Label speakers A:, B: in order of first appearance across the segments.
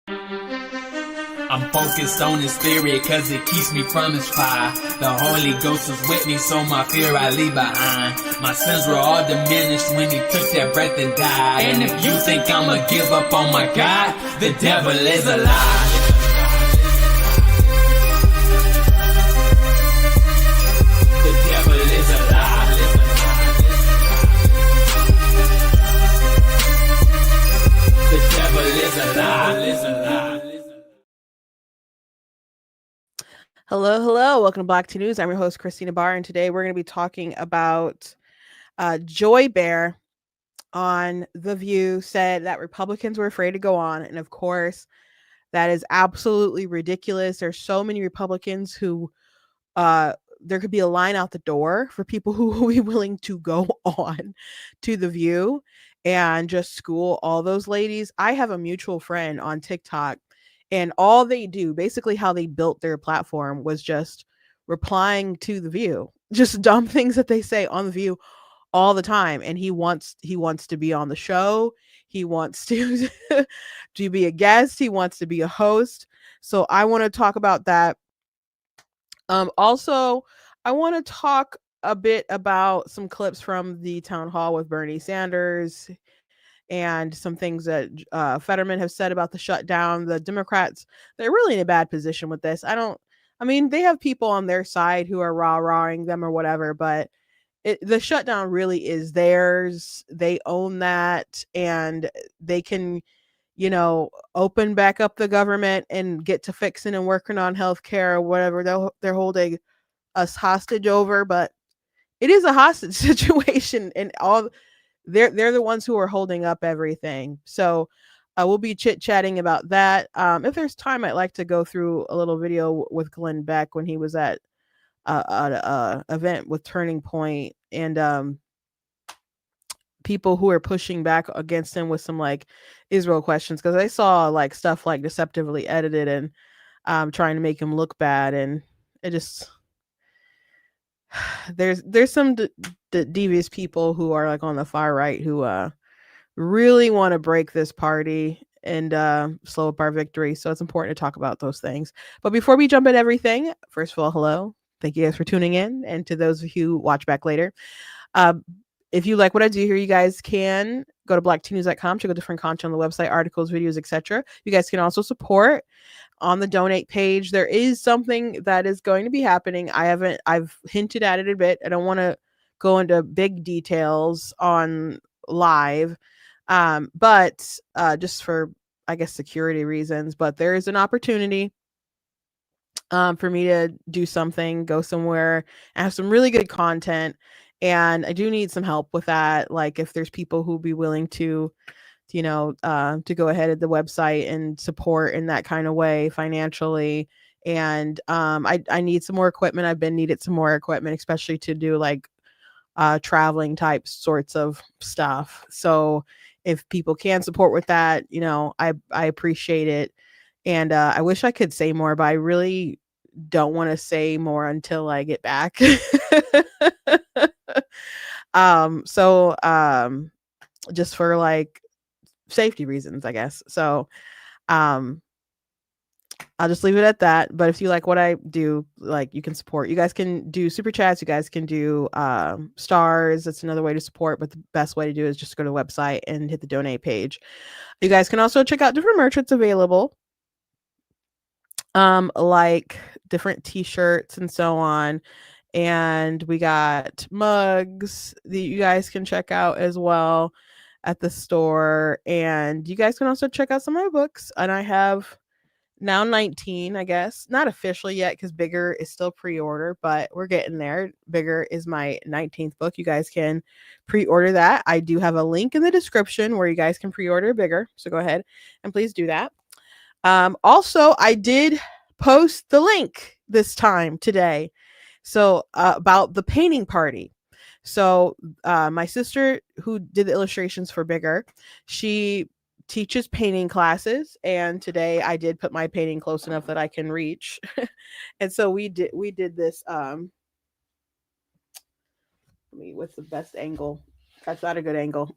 A: I'm focused on this spirit cause it keeps me from his fire. The Holy Ghost is with me, so my fear I leave behind. My sins were all diminished when he took that breath and died. And if you think I'ma give up on my God, the devil is a lie. The devil is a lie. The devil is a lie.
B: Hello. Welcome to Black Tea News. I'm your host, Christina Barr, and today we're going to be talking about Joy Beher on The View said that Republicans were afraid to go on. And of course, that is absolutely ridiculous. There's so many Republicans who there could be a line out the door for people who will be willing to go on to The View and just school all those ladies. I have a mutual friend on TikTok, and all they do, basically how they built their platform, was just replying to The View, just dumb things that they say on The View all the time. And he wants to be on the show. He wants to to be a guest. He wants to be a host. So I want to talk about that. Also, I want to talk a bit about some clips from the town hall with Bernie Sanders and some things that Fetterman have said about the shutdown. The Democrats, they're really in a bad position with this. I mean, they have people on their side who are rah-rahing them or whatever, but the shutdown really is theirs. They own that, and they can, open back up the government and get to fixing and working on healthcare or whatever they're holding us hostage over. But it is a hostage situation, and all they're the ones who are holding up everything. So we'll be chit chatting about that. If there's time, I'd like to go through a little video with Glenn Beck when he was at a event with Turning Point, and people who are pushing back against him with some like Israel questions, because I saw like stuff like deceptively edited and trying to make him look bad, and it just there's some devious people who are like on the far right who really want to break this party and slow up our victory. So it's important to talk about those things. But before we jump into everything, first of all, hello. Thank you guys for tuning in. And to those of you who watch back later, if you like what I do here, you guys can go to blacktnews.com, check out different content on the website, articles, videos, etc. You guys can also support on the donate page. There is something that is going to be happening. I've hinted at it a bit. I don't want to go into big details on live, but just for, I guess, security reasons. But there is an opportunity for me to do something, go somewhere, and have some really good content. And I do need some help with that. Like if there's people who'd be willing to go ahead at the website and support in that kind of way financially. And I need some more equipment. I've been needed some more equipment, especially to do like traveling type sorts of stuff. So if people can support with that, I appreciate it. And I wish I could say more, but I really don't want to say more until I get back. Just for like safety reasons, I guess. So I'll just leave it at that. But if you like what I do, like, you can support. You guys can do super chats. You guys can do stars. That's another way to support. But the best way to do it is just go to the website and hit the donate page. You guys can also check out different merch that's available, like different t-shirts and so on. And we got mugs that you guys can check out as well at the store. And you guys can also check out some of my books. And I have now 19, I guess. Not officially yet because Bigger is still pre-order, but we're getting there. Bigger is my 19th book. You guys can pre-order that. I do have a link in the description where you guys can pre-order Bigger. So go ahead and please do that. Also, I did post the link this time today. So about the painting party. So my sister, who did the illustrations for Bigger, she teaches painting classes, and today I did put my painting close enough that I can reach. And so we did this what's the best angle? That's not a good angle.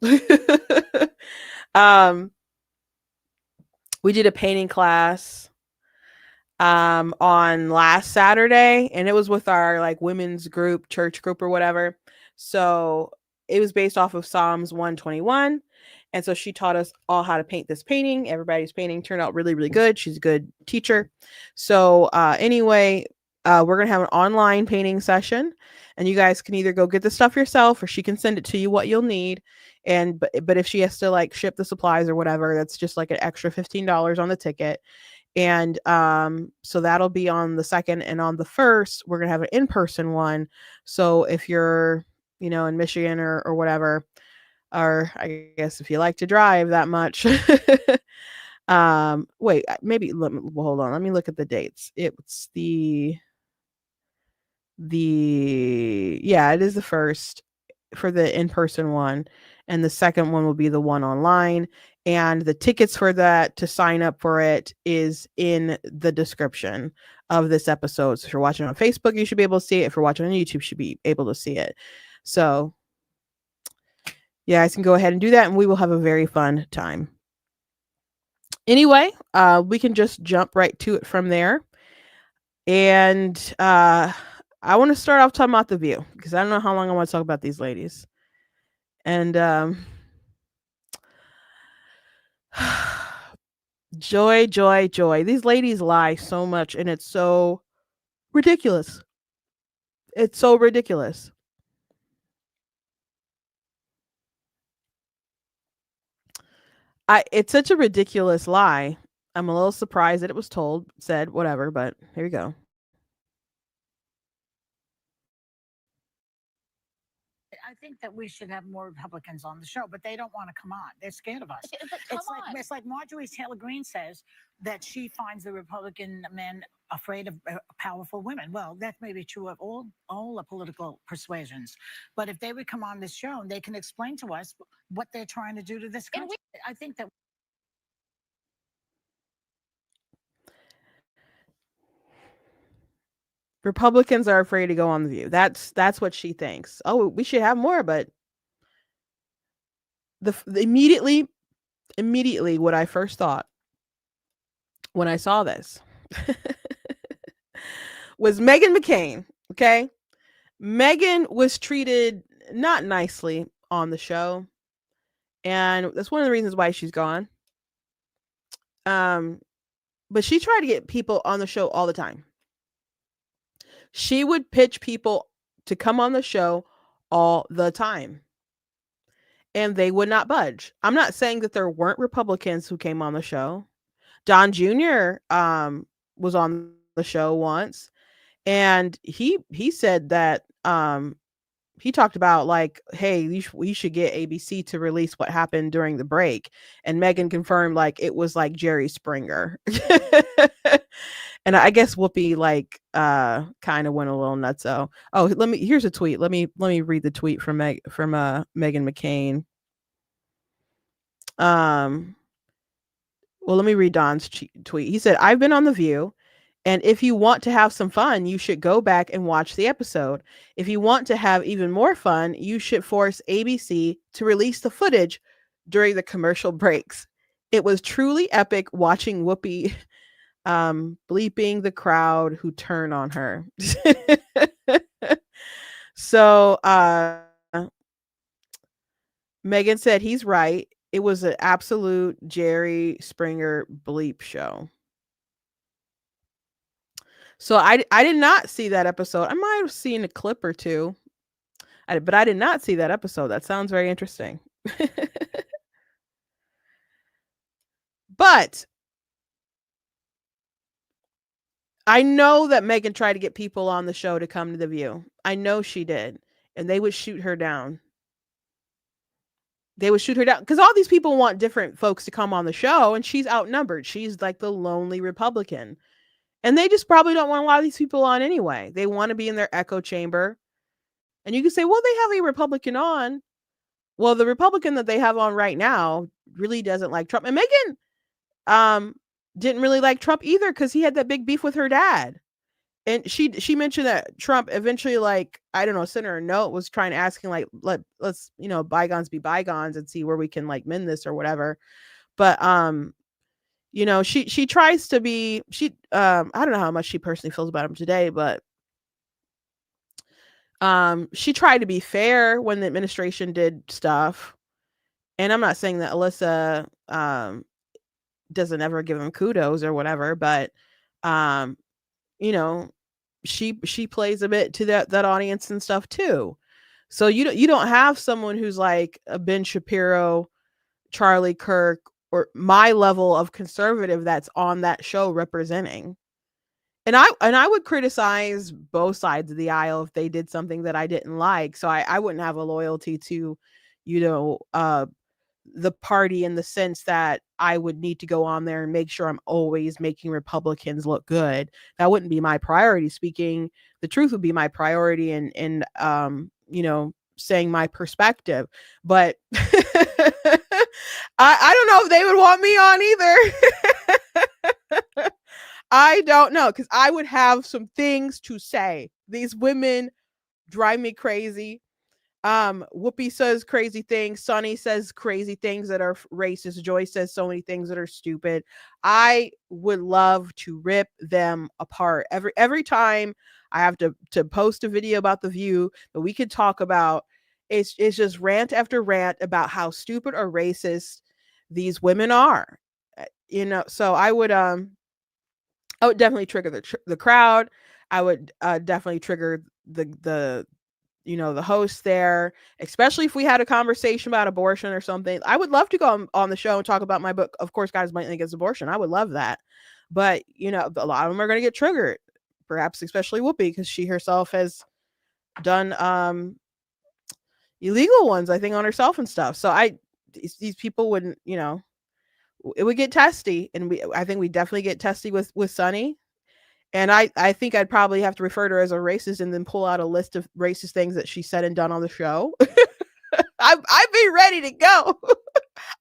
B: We did a painting class on last Saturday, and it was with our like women's group, church group or whatever. So it was based off of Psalms 121. And so she taught us all how to paint this painting. Everybody's painting turned out really, really good. She's a good teacher. So anyway, we're gonna have an online painting session, and you guys can either go get the stuff yourself, or she can send it to you what you'll need. And but if she has to like ship the supplies or whatever, that's just like an extra $15 on the ticket. And so that'll be on the 2nd, and on the 1st we're gonna have an in-person one. So if you're, in Michigan or whatever, or I guess if you like to drive that much, wait, maybe well, hold on, let me look at the dates. It's yeah, it is the 1st for the in-person one, and the second one will be the one online. And the tickets for that, to sign up for it, is in the description of this episode. So if you're watching on Facebook, you should be able to see it. If you're watching on YouTube, you should be able to see it. So yeah, guys can go ahead and do that, and we will have a very fun time. Anyway, we can just jump right to it from there. And I want to start off talking about The View, because I don't know how long I want to talk about these ladies. And Joy. These ladies lie so much, and it's so ridiculous. It's so ridiculous. It's such a ridiculous lie. I'm a little surprised that it was said, whatever, but here we go.
C: I think that we should have more Republicans on the show, but they don't want to come on. They're scared of us. It's like Marjorie Taylor Greene says that she finds the Republican men afraid of powerful women. Well, that may be true of all the political persuasions. But if they would come on this show, they can explain to us what they're trying to do to this country. I think that
B: Republicans are afraid to go on The View. That's what she thinks. Oh, we should have more, but the immediately what I first thought when I saw this was Meghan McCain. Okay, Meghan was treated not nicely on the show, and that's one of the reasons why she's gone. But she tried to get people on the show all the time. She would pitch people to come on the show all the time, and they would not budge. I'm not saying that there weren't Republicans who came on the show. Don Jr. Was on the show once, and he said that he talked about like, hey, we should get ABC to release what happened during the break, and Meghan confirmed like it was like Jerry Springer. And I guess Whoopi like kind of went a little nuts. Oh, here's a tweet. Let me read the tweet from Meghan McCain. Well, let me read Don's tweet. He said, "I've been on The View, and if you want to have some fun, you should go back and watch the episode. If you want to have even more fun, you should force ABC to release the footage during the commercial breaks. It was truly epic watching Whoopi bleeping the crowd who turn on her." So Meghan said he's right. It was an absolute Jerry Springer bleep show. So I did not see that episode. I might have seen a clip or two, but I did not see that episode. That sounds very interesting. But I know that Meghan tried to get people on the show to come to The View. I know she did. And they would shoot her down. They would shoot her down because all these people want different folks to come on the show, and she's outnumbered. She's like the lonely Republican. And they just probably don't want a lot of these people on anyway. They want to be in their echo chamber. And you can say, well, they have a Republican on. Well, the Republican that they have on right now really doesn't like Trump. And Meghan didn't really like Trump either because he had that big beef with her dad. And she mentioned that Trump eventually, like, I don't know, sent her a note, was trying to asking like, let's bygones be bygones and see where we can like mend this or whatever. But she tries to be, I don't know how much she personally feels about him today, but she tried to be fair when the administration did stuff. And I'm not saying that Alyssa doesn't ever give him kudos or whatever, but um, she plays a bit to that audience and stuff too. So you don't have someone who's like a Ben Shapiro, Charlie Kirk, or my level of conservative that's on that show representing. And I would criticize both sides of the aisle if they did something that I didn't like. So I wouldn't have a loyalty to, you know, uh the party in the sense that I would need to go on there and make sure I'm always making Republicans look good. That wouldn't be my priority. Speaking the truth would be my priority, and saying my perspective. But I don't know if they would want me on either. I don't know, because I would have some things to say. These women drive me crazy. Whoopi says crazy things. Sonny says crazy things that are racist. Joy says so many things that are stupid. I would love to rip them apart. Every time I have to post a video about The View that we could talk about, it's just rant after rant about how stupid or racist these women are. So I would definitely trigger the crowd. I would definitely trigger the the host there, especially if we had a conversation about abortion or something. I would love to go on the show and talk about my book, Of Course God Is Blatantly Against Abortion. I would love that. But, a lot of them are going to get triggered, perhaps especially Whoopi, because she herself has done illegal ones, I think, on herself and stuff. So these people wouldn't, it would get testy. And I think we definitely get testy with Sunny. And I think I'd probably have to refer to her as a racist and then pull out a list of racist things that she said and done on the show. I'd be ready to go.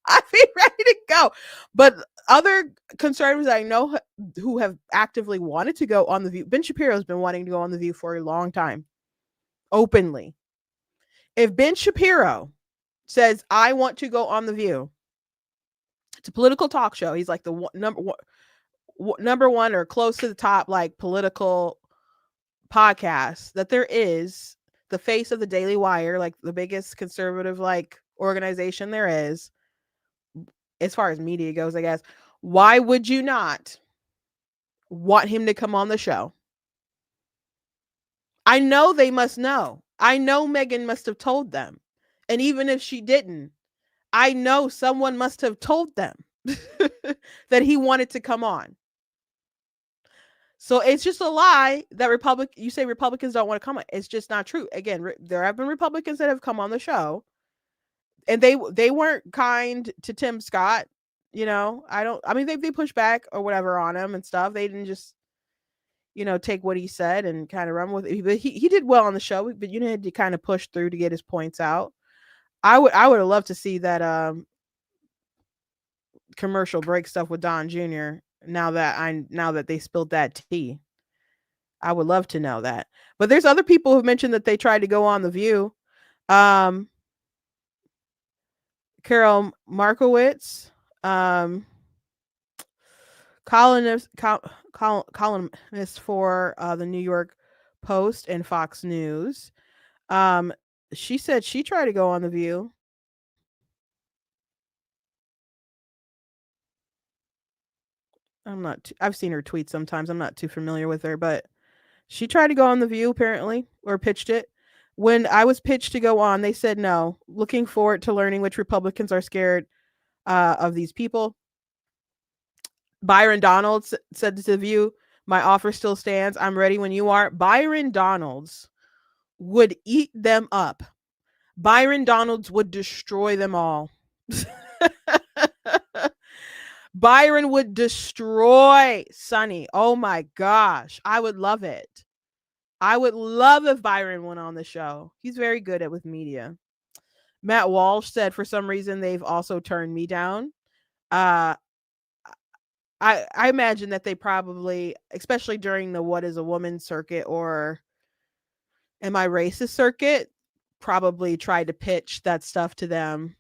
B: I'd be ready to go. But other conservatives I know who have actively wanted to go on The View, Ben Shapiro has been wanting to go on The View for a long time, openly. If Ben Shapiro says, I want to go on The View, it's a political talk show. He's like the number one or close to the top, like, political podcast that there is, the face of the Daily Wire, like the biggest conservative like organization there is as far as media goes, I guess. Why would you not want him to come on the show? I know they must know. I know Megan must have told them. And even if she didn't, I know someone must have told them that he wanted to come on. So it's just a lie that you say Republicans don't want to come on. It's just not true. Again, there have been Republicans that have come on the show, and they weren't kind to Tim Scott. I mean, they pushed back or whatever on him and stuff. They didn't just, take what he said and kind of run with it. But he did well on the show, but you had to kind of push through to get his points out. I would have loved to see that commercial break stuff with Don Jr. Now that they spilled that tea. I would love to know that. But there's other people who've mentioned that they tried to go on The View. Carol Markowitz, columnist for the New York Post and Fox News. She said she tried to go on The View. I've seen her tweet sometimes. I'm not too familiar with her, but she tried to go on The View apparently, or pitched it. When I was pitched to go on, they said no. Looking forward to learning which Republicans are scared of these people. Byron Donalds said to The View, my offer still stands. I'm ready when you are. Byron Donalds would eat them up. Byron Donalds would destroy them all. Byron would destroy Sunny. Oh my gosh. I would love it. I would love if Byron went on the show. He's very good with media. Matt Walsh said for some reason they've also turned me down. I imagine that they probably, especially during the What is a Woman circuit or Am I Racist circuit, probably tried to pitch that stuff to them.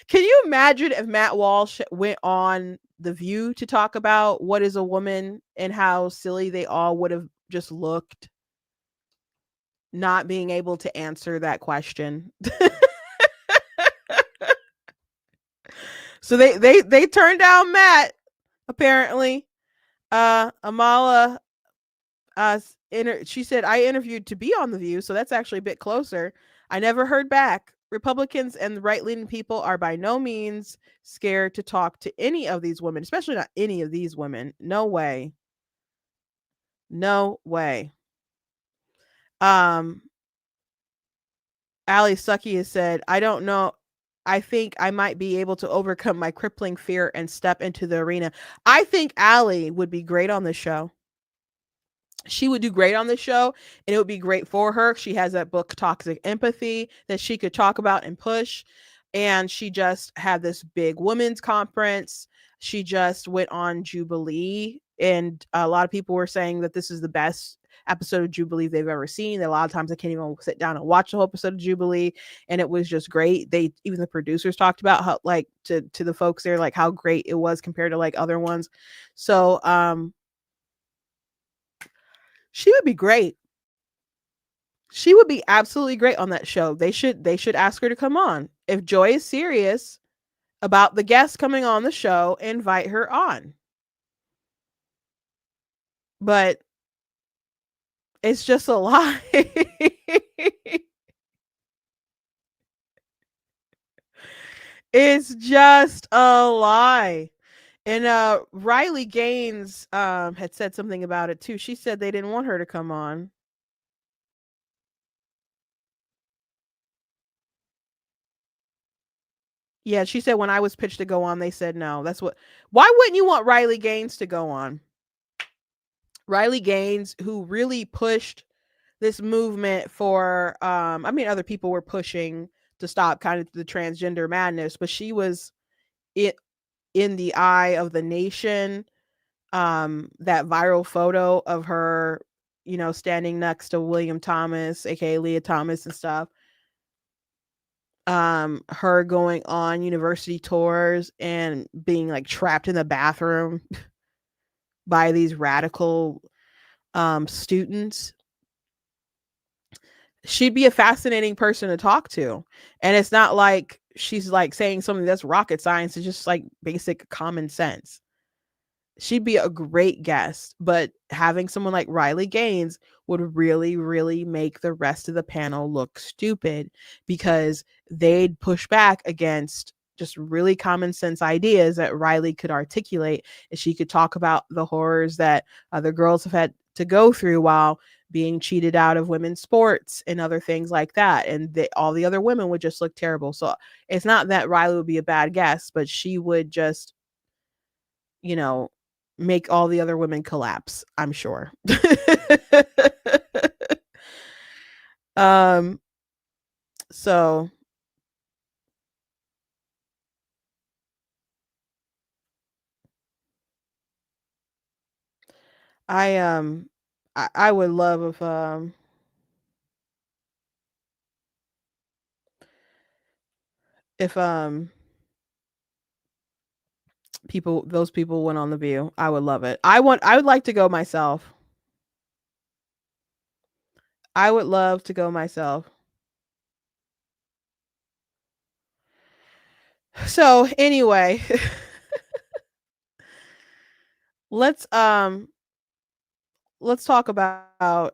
B: Can you imagine if Matt Walsh went on The View to talk about what is a woman and how silly they all would have just looked not being able to answer that question? So they turned down Matt, apparently. Amala she said, I interviewed to be on The View, so that's actually a bit closer. I never heard back. Republicans and right-leaning people are by no means scared to talk to any of these women, especially not any of these women. No way. No way. Ali Sucky has said, I don't know. I think I might be able to overcome my crippling fear and step into the arena. I think Ali would be great on the show. She would do great on the show, and it would be great for her. She has that book Toxic Empathy that she could talk about and push, and she just had this big women's conference. She just went on Jubilee, and a lot of people were saying that this is the best episode of Jubilee they've ever seen. That a lot of times I can't even sit down and watch the whole episode of Jubilee, and it was just great. They even the producers talked about how, like, to the folks there, like how great it was compared to like other ones. So she would be great. She would be absolutely great on that show. They should ask her to come on. If Joy is serious about the guests coming on the show, invite her on. But it's just a lie. It's just a lie. And Riley Gaines had said something about it too. She said they didn't want her to come on. Yeah, she said when I was pitched to go on, they said no. Why wouldn't you want Riley Gaines to go on? Riley Gaines, who really pushed this movement for I mean, other people were pushing to stop kind of the transgender madness, but she was in the eye of the nation. That viral photo of her, standing next to William Thomas, aka Leah Thomas and stuff. Her going on university tours and being like trapped in the bathroom by these radical students. She'd be a fascinating person to talk to. And it's not like she's like saying something that's rocket science. It's just like basic common sense. She'd be a great guest, but having someone like Riley Gaines would really, really make the rest of the panel look stupid because they'd push back against just really common sense ideas that Riley could articulate, and she could talk about the horrors that other girls have had to go through while being cheated out of women's sports and other things like that. And all the other women would just look terrible. So it's not that Riley would be a bad guest, but she would just, make all the other women collapse, I'm sure. So I would love if those people went on The View. I would love it. I would like to go myself. I would love to go myself. So anyway, let's talk about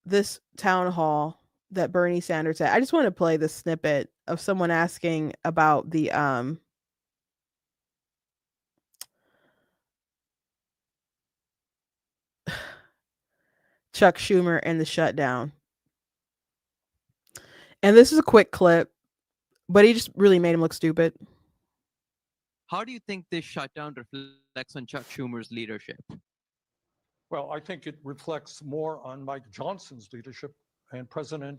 B: this town hall that Bernie Sanders had. I just want to play the snippet of someone asking about the Chuck Schumer and the shutdown. And this is a quick clip, but he just really made him look stupid.
D: How do you think this shutdown reflects on Chuck Schumer's leadership?
E: Well, I think it reflects more on Mike Johnson's leadership and President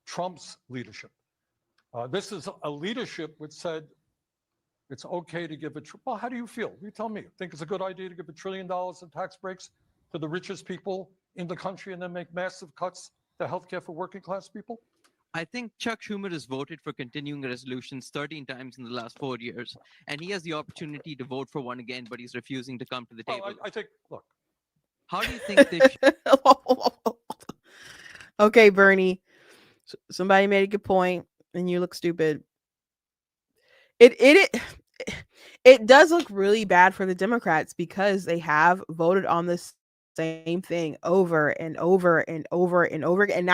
E: Trump's leadership. This is a leadership which said it's okay to give well, how do you feel? You tell me. Think it's a good idea to give $1 trillion in tax breaks to the richest people in the country and then make massive cuts to healthcare for working class people?
D: I think Chuck Schumer has voted for continuing resolutions 13 times in the last 4 years, and he has the opportunity to vote for one again, but he's refusing to come to the
E: Well,
D: table.
E: I think, look,
D: How do you think this?
B: Okay, Bernie. Somebody made a good point, and you look stupid. It it does look really bad for the Democrats because they have voted on this same thing over and over and over and over again. And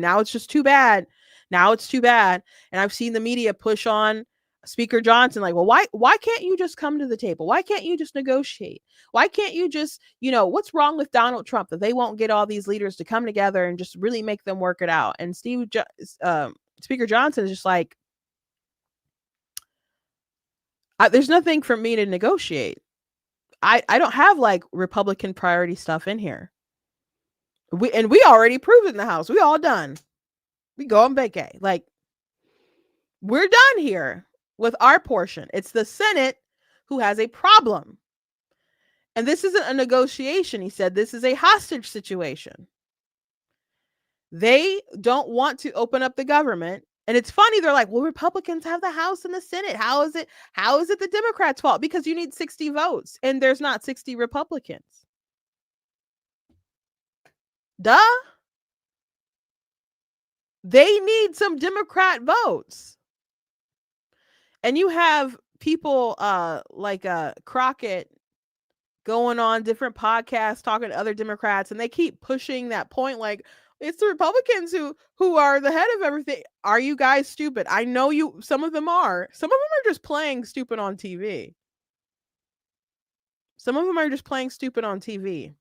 B: now it's just too bad. Now it's too bad. And I've seen the media push on Speaker Johnson like, well, why can't you just come to the table? Why can't you just negotiate? Why can't you just, what's wrong with Donald Trump that they won't get all these leaders to come together and just really make them work it out? And Speaker Johnson is just like, there's nothing for me to negotiate. I don't have like Republican priority stuff in here. We already proved it in the House. We all done. We go on vacay. Like, we're done here with our portion. It's the Senate who has a problem. And this isn't a negotiation, he said. This is a hostage situation. They don't want to open up the government. And it's funny, they're like, well, Republicans have the House and the Senate. How is it the Democrats' fault? Because you need 60 votes and there's not 60 Republicans. Duh. They need some Democrat votes. And you have people like Crockett going on different podcasts talking to other Democrats, and they keep pushing that point like, it's the Republicans who are the head of everything. Are you guys stupid? I know some of them are. Some of them are just playing stupid on TV. Some of them are just playing stupid on TV.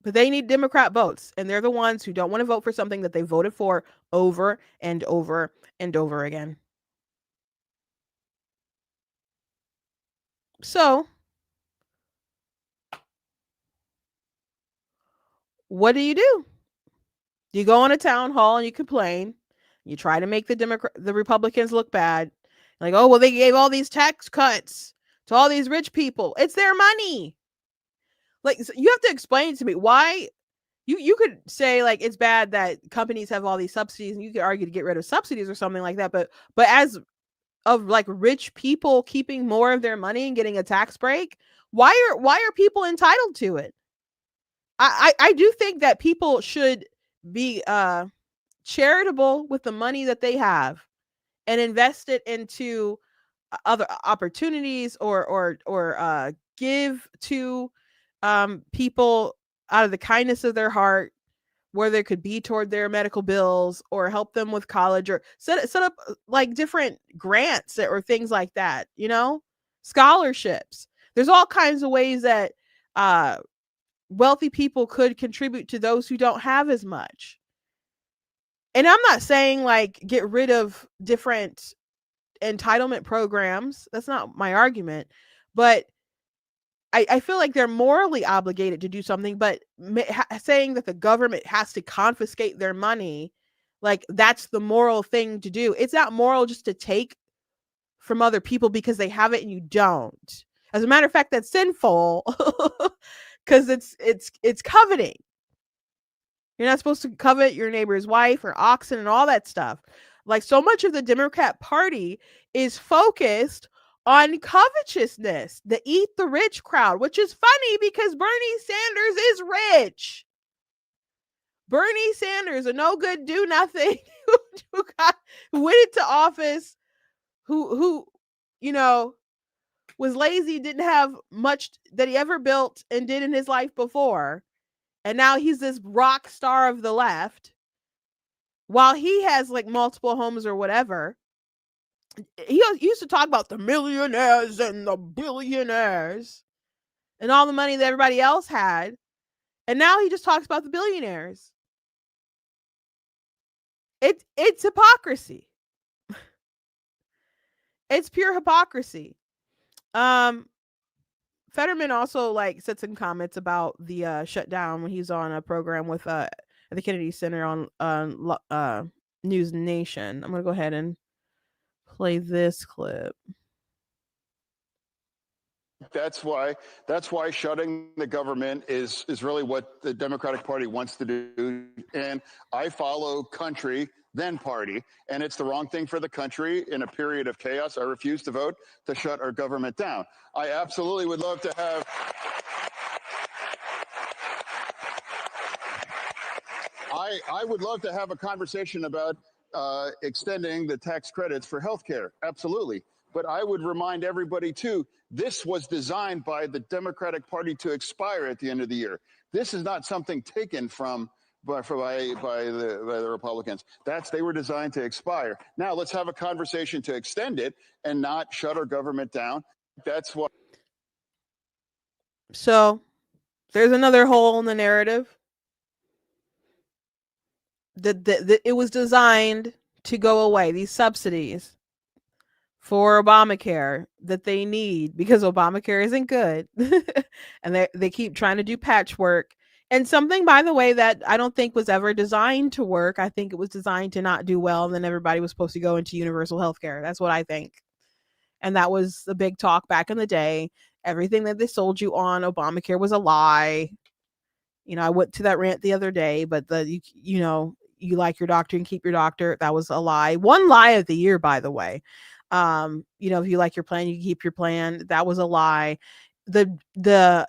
B: But they need Democrat votes, and they're the ones who don't want to vote for something that they voted for over and over and over again. So, what do? You go on a town hall and you complain. You try to make the Republicans look bad. Like, oh, well, they gave all these tax cuts to all these rich people. It's their money. Like, so you have to explain to me why. You could say like it's bad that companies have all these subsidies, and you could argue to get rid of subsidies or something like that. But as of like rich people keeping more of their money and getting a tax break, why are people entitled to it? I do think that people should be charitable with the money that they have and invest it into other opportunities or give to people out of the kindness of their heart, where they could be toward their medical bills or help them with college, or set up like different grants or things like that, scholarships. There's all kinds of ways that wealthy people could contribute to those who don't have as much. And I'm not saying like get rid of different entitlement programs. That's not my argument. But I feel like they're morally obligated to do something, but saying that the government has to confiscate their money, like that's the moral thing to do. It's not moral just to take from other people because they have it and you don't. As a matter of fact, that's sinful because it's coveting. You're not supposed to covet your neighbor's wife or oxen and all that stuff. Like, so much of the Democrat Party is focused on covetousness, the eat the rich crowd, which is funny because Bernie Sanders is rich. Bernie Sanders, a no good, do nothing, who went into office, who was lazy, didn't have much that he ever built and did in his life before. And now he's this rock star of the left, while he has like multiple homes or whatever. He used to talk about the millionaires and the billionaires and all the money that everybody else had. And now he just talks about the billionaires. It's hypocrisy. It's pure hypocrisy. Fetterman also like said some comments about the shutdown when he's on a program with at the Kennedy Center on News Nation. I'm gonna go ahead and play this clip.
F: That's why shutting the government is really what the Democratic Party wants to do. And I follow country, then party, and it's the wrong thing for the country in a period of chaos. I refuse to vote to shut our government down. I absolutely would love to have. I would love to have a conversation about extending the tax credits for healthcare. Absolutely. But I would remind everybody, too, this was designed by the Democratic Party to expire at the end of the year. This is not something taken from by the Republicans. They were designed to expire. Now let's have a conversation to extend it and not shut our government down. That's what.
B: So there's another hole in the narrative. It was designed to go away. These subsidies for Obamacare that they need because Obamacare isn't good, and they keep trying to do patchwork. And something, by the way, that I don't think was ever designed to work. I think it was designed to not do well, and then everybody was supposed to go into universal health care. That's what I think. And that was the big talk back in the day. Everything that they sold you on Obamacare was a lie. I went to that rant the other day, but you like your doctor and keep your doctor. That was a lie. One lie of the year, by the way. If you like your plan, you keep your plan. That was a lie. The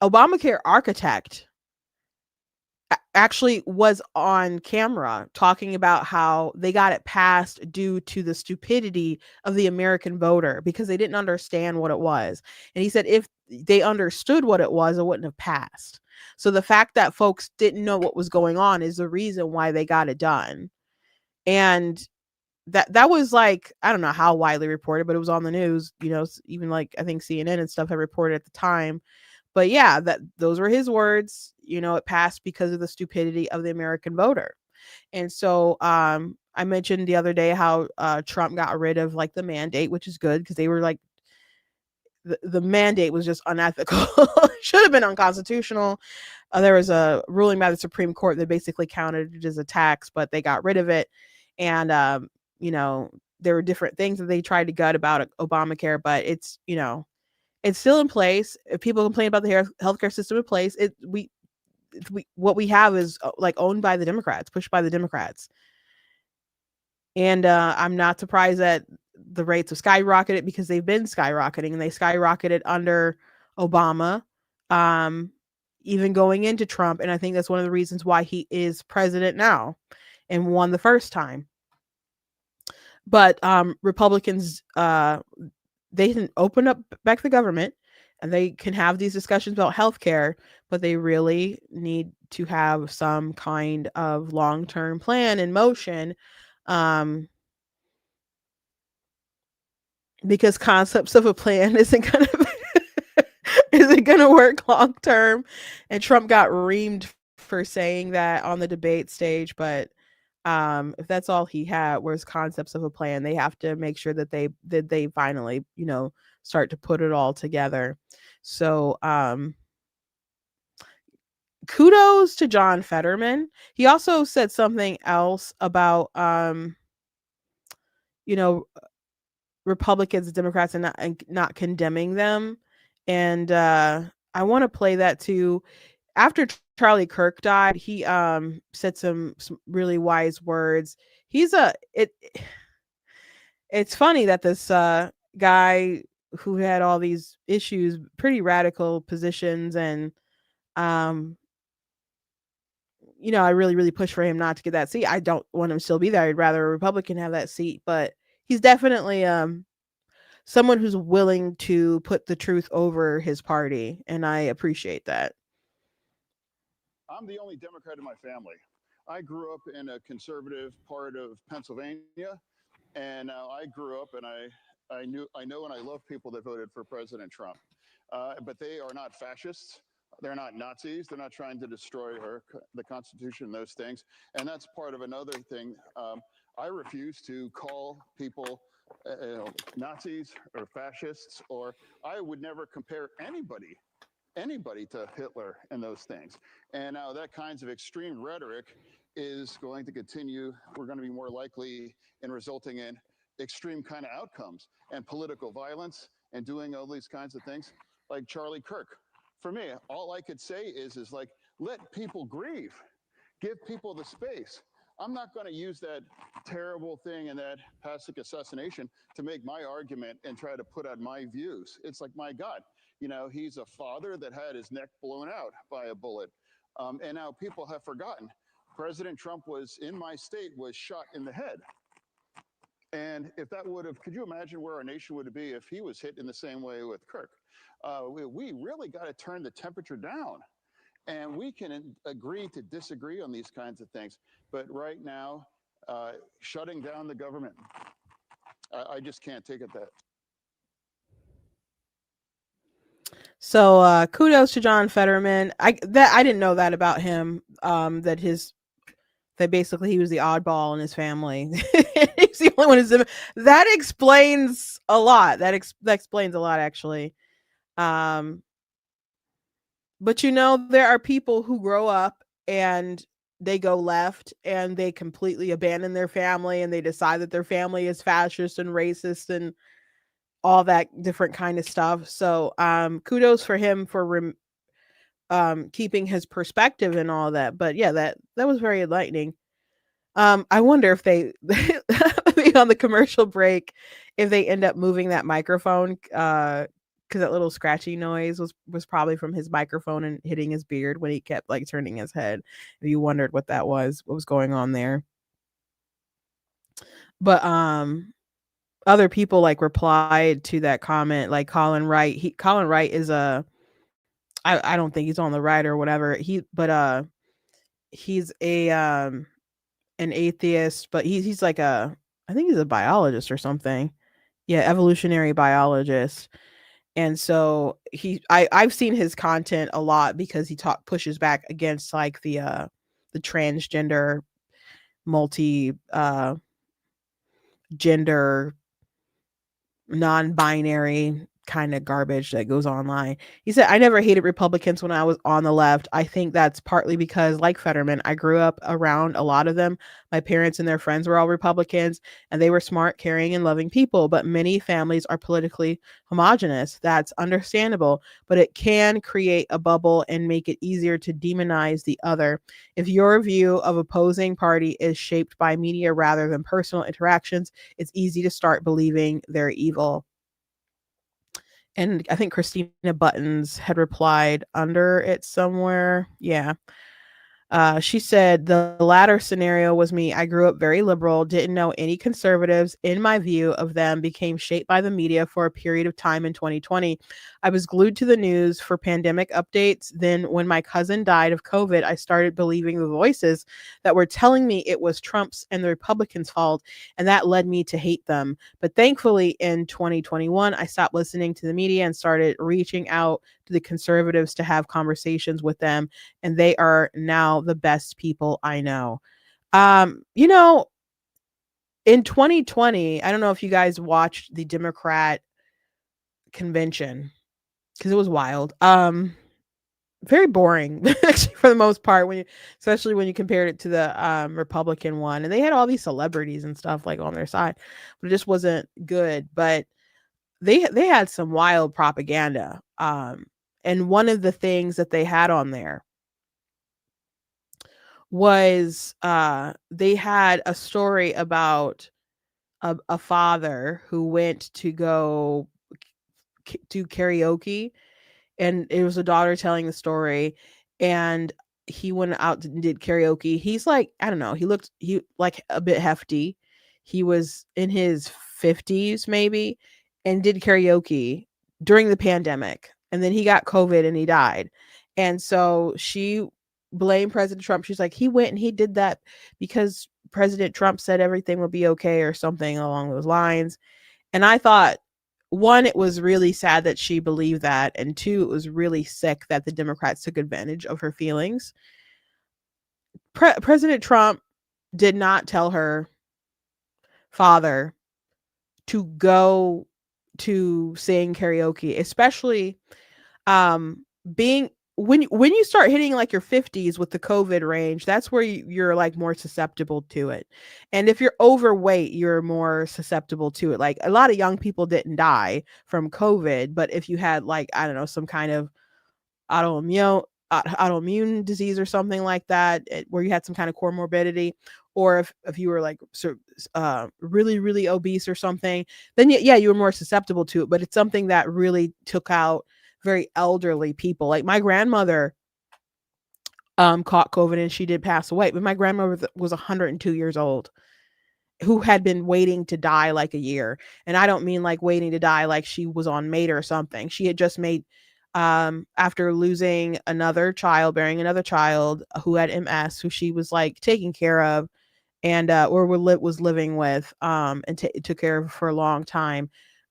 B: Obamacare architect actually was on camera talking about how they got it passed due to the stupidity of the American voter because they didn't understand what it was. And he said if they understood what it wouldn't have passed. So the fact that folks didn't know what was going on is the reason why they got it done. And that was like, I don't know how widely reported, but it was on the news, even like I think CNN and stuff had reported at the time. But yeah, those were his words. It passed because of the stupidity of the American voter. And so I mentioned the other day how Trump got rid of like the mandate, which is good because they were like the mandate was just unethical. Should have been unconstitutional. There was a ruling by the Supreme Court that basically counted it as a tax, but they got rid of it. And there were different things that they tried to gut about Obamacare, but it's it's still in place. If people complain about the healthcare system in place, what we have is like owned by the Democrats, pushed by the Democrats. And I'm not surprised that the rates have skyrocketed because they've been skyrocketing, and they skyrocketed under Obama, even going into Trump. And I think that's one of the reasons why he is president now and won the first time. But Republicans, they can open up back the government and they can have these discussions about healthcare, but they really need to have some kind of long-term plan in motion, because concepts of a plan isn't gonna work long term. And Trump got reamed for saying that on the debate stage, but if that's all he had was concepts of a plan, they have to make sure that they finally start to put it all together. So kudos to John Fetterman. He also said something else about Republicans and Democrats and not condemning them. And I want to play that too. After Charlie Kirk died, he said some really wise words. It's funny that this guy who had all these issues, pretty radical positions, and I really, really push for him not to get that seat. I don't want him to still be there. I'd rather a Republican have that seat, but he's definitely someone who's willing to put the truth over his party, and I appreciate that.
F: I'm the only Democrat in my family. I grew up in a conservative part of Pennsylvania, and I grew up and I know and I love people that voted for President Trump. But they are not fascists. They're not Nazis. They're not trying to destroy the Constitution, those things. And that's part of another thing. I refuse to call people Nazis or fascists, or I would never compare anybody to Hitler and those things. And now that kinds of extreme rhetoric is going to continue. We're going to be more likely in resulting in extreme kind of outcomes and political violence and doing all these kinds of things, like Charlie Kirk. For me, all I could say is like, let people grieve, give people the space. I'm not going to use that terrible thing and that Pasek assassination to make my argument and try to put out my views. It's like, my God, you know, he's a father that had his neck blown out by a bullet. And now people have forgotten. President Trump was in my state, was shot in the head. And if that would have, could you imagine where our nation would be if he was hit in the same way with Kirk? We really got to turn the temperature down. And we can agree to disagree on these kinds of things. But right now, shutting down the government, I just can't take it that.
B: So kudos to John Fetterman. I didn't know that about him. That basically he was the oddball in his family. He's the only one who's that explains a lot. That explains a lot, actually. But you know, there are people who grow up and they go left and they completely abandon their family and they decide that their family is fascist and racist and all that different kind of stuff. So kudos for him for keeping his perspective and all that. But yeah, that was very enlightening. I wonder if they on the commercial break, if they end up moving that microphone, because that little scratchy noise was probably from his microphone and hitting his beard when he kept like turning his head. If you wondered what that was, what was going on there. But other people like replied to that comment, like Colin Wright. Colin Wright is I don't think he's on the right or whatever. He's an atheist, but he's like I think he's a biologist or something. Yeah, evolutionary biologist. And so I've seen his content a lot because he pushes back against like the transgender multi gender non-binary kind of garbage that goes online. He said, I never hated Republicans when I was on the left. I think that's partly because, like Fetterman, I grew up around a lot of them. My parents and their friends were all Republicans, and they were smart, caring, and loving people. But many families are politically homogenous. That's understandable, but it can create a bubble and make it easier to demonize the other. If your view of opposing party is shaped by media rather than personal interactions, it's easy to start believing they're evil. And I think Christina Buttons had replied under it somewhere. Yeah. She said, the latter scenario was me. I grew up very liberal, didn't know any conservatives. In my view of them became shaped by the media for a period of time in 2020. I was glued to the news for pandemic updates. Then when my cousin died of COVID, I started believing the voices that were telling me it was Trump's and the Republicans' fault. And that led me to hate them. But thankfully in 2021, I stopped listening to the media and started reaching out to the conservatives to have conversations with them. And they are now the best people I know. You know, in 2020, I don't know if you guys watched the Democrat convention because it was wild. Very boring actually for the most part especially when you compared it to the Republican one, and they had all these celebrities and stuff like on their side, but it just wasn't good. But they had some wild propaganda. And one of the things that they had on there was they had a story about a father who went to go do karaoke, and it was a daughter telling the story, and he went out and did karaoke. He's like, I don't know, he like a bit hefty. He was in his 50s maybe, and did karaoke during the pandemic, and then he got COVID and he died. And so she blamed President Trump. She's like, he went and he did that because President Trump said everything would be okay or something along those lines. And I thought, one, it was really sad that she believed that, and two, it was really sick that the Democrats took advantage of her feelings. President Trump did not tell her father to go to sing karaoke, especially being when you start hitting like your 50s with the COVID range, that's where you're like more susceptible to it. And if you're overweight, you're more susceptible to it. Like a lot of young people didn't die from COVID, but if you had like, I don't know, some kind of autoimmune disease or something like that, where you had some kind of comorbidity, or if you were like really really obese or something, then yeah, you were more susceptible to it. But it's something that really took out very elderly people. Like my grandmother caught COVID and she did pass away, but my grandmother was 102 years old, who had been waiting to die like a year. And I don't mean like waiting to die like she was on mate or something. She had just made after losing another child, bearing another child who had MS, who she was like taking care of, and or was living with, and took care of for a long time.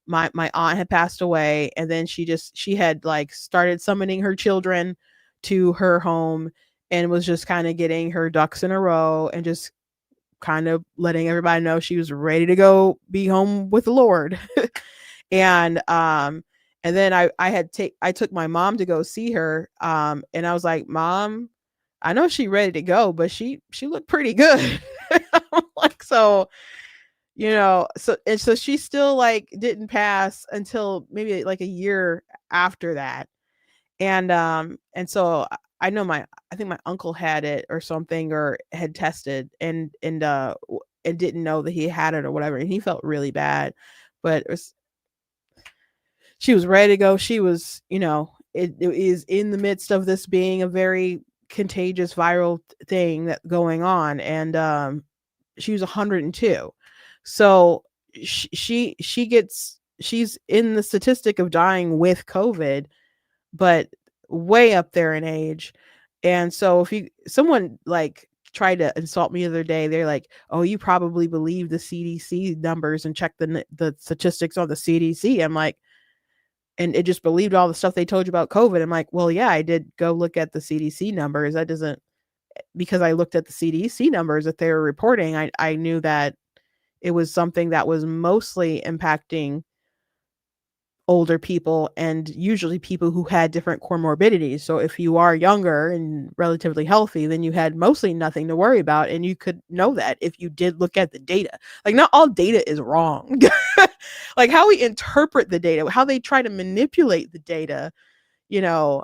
B: My aunt had passed away, and then she had like started summoning her children to her home, and was just kind of getting her ducks in a row, and just kind of letting everybody know she was ready to go be home with the Lord. and and then I took my mom to go see her, and I was like, Mom, I know she ready to go, but she looked pretty good. Like, so, so she still like didn't pass until maybe like a year after that. And so I know I think my uncle had it or something, or had tested, and didn't know that he had it or whatever, and he felt really bad. But she was ready to go. She was, it is in the midst of this being a very contagious viral thing that going on, and she was 102. So she's in the statistic of dying with COVID, but way up there in age. And so if someone like tried to insult me the other day, they're like, "Oh, you probably believe the CDC numbers and check the statistics on the CDC." I'm like, and it just believed all the stuff they told you about COVID. I'm like, well, yeah, I did go look at the CDC numbers. That doesn't, because I looked at the CDC numbers that they were reporting, I knew that it was something that was mostly impacting older people, and usually people who had different comorbidities. So if you are younger and relatively healthy, then you had mostly nothing to worry about, and you could know that if you did look at the data. Like, not all data is wrong. Like how we interpret the data, how they try to manipulate the data, you know,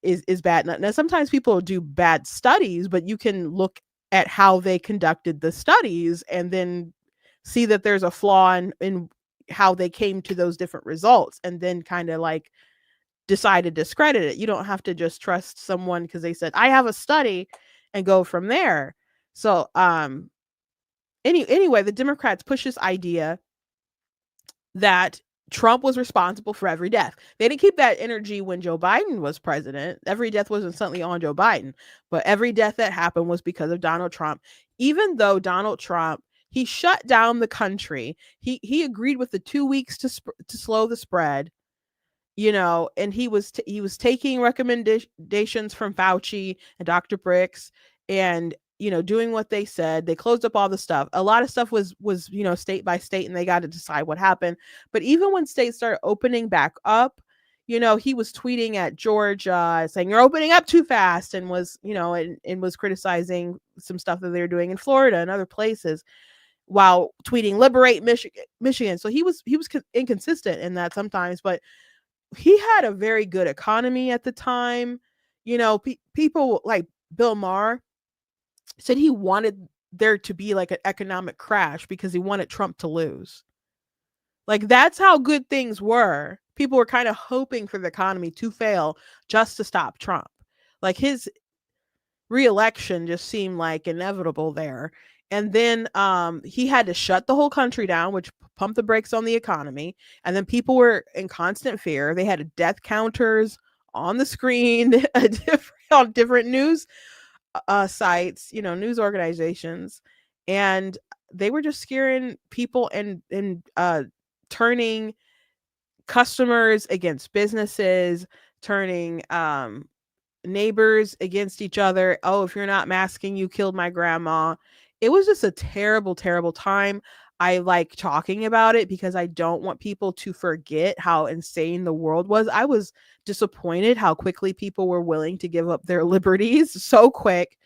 B: is bad. Now sometimes people do bad studies, but you can look at how they conducted the studies and then see that there's a flaw in how they came to those different results, and then kind of like decide to discredit it. You don't have to just trust someone because they said I have a study and go from there. So anyway, the Democrats push this idea that Trump was responsible for every death. They didn't keep that energy when Joe Biden was president. Every death wasn't suddenly on Joe Biden, but every death that happened was because of Donald Trump. Even though Donald Trump, he shut down the country. He agreed with the 2 weeks to slow the spread, and he was taking recommendations from Fauci and Dr. Bricks, and doing what they said. They closed up all the stuff. A lot of stuff was state by state, and they got to decide what happened. But even when states started opening back up, he was tweeting at Georgia saying you're opening up too fast, and was and was criticizing some stuff that they were doing in Florida and other places, while tweeting liberate Michigan. So he was inconsistent in that sometimes, but he had a very good economy at the time. People like Bill Maher said he wanted there to be like an economic crash because he wanted Trump to lose. Like, that's how good things were. People were kind of hoping for the economy to fail just to stop Trump. Like, his re-election just seemed like inevitable there. And then he had to shut the whole country down, which pumped the brakes on the economy. And then people were in constant fear. They had death counters on the screen on different news sites, news organizations, and they were just scaring people and turning customers against businesses, turning neighbors against each other. Oh, if you're not masking, you killed my grandma. It was just a terrible, terrible time. I like talking about it because I don't want people to forget how insane the world was. I was disappointed how quickly people were willing to give up their liberties so quick.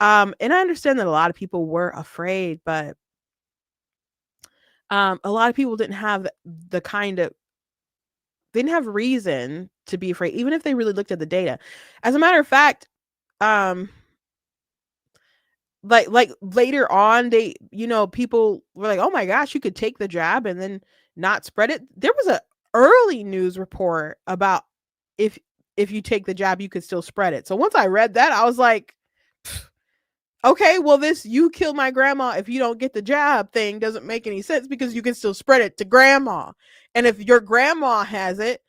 B: And I understand that a lot of people were afraid, but a lot of people didn't have the kind of they didn't have reason to be afraid, even if they really looked at the data. As a matter of fact, um, like later on, they, people were like, "Oh my gosh, you could take the jab and then not spread it." There was a early news report about if if you take the jab, you could still spread it. So once I read that, I was like, okay, well, this "you kill my grandma if you don't get the jab" thing doesn't make any sense because you can still spread it to grandma. And if your grandma has it,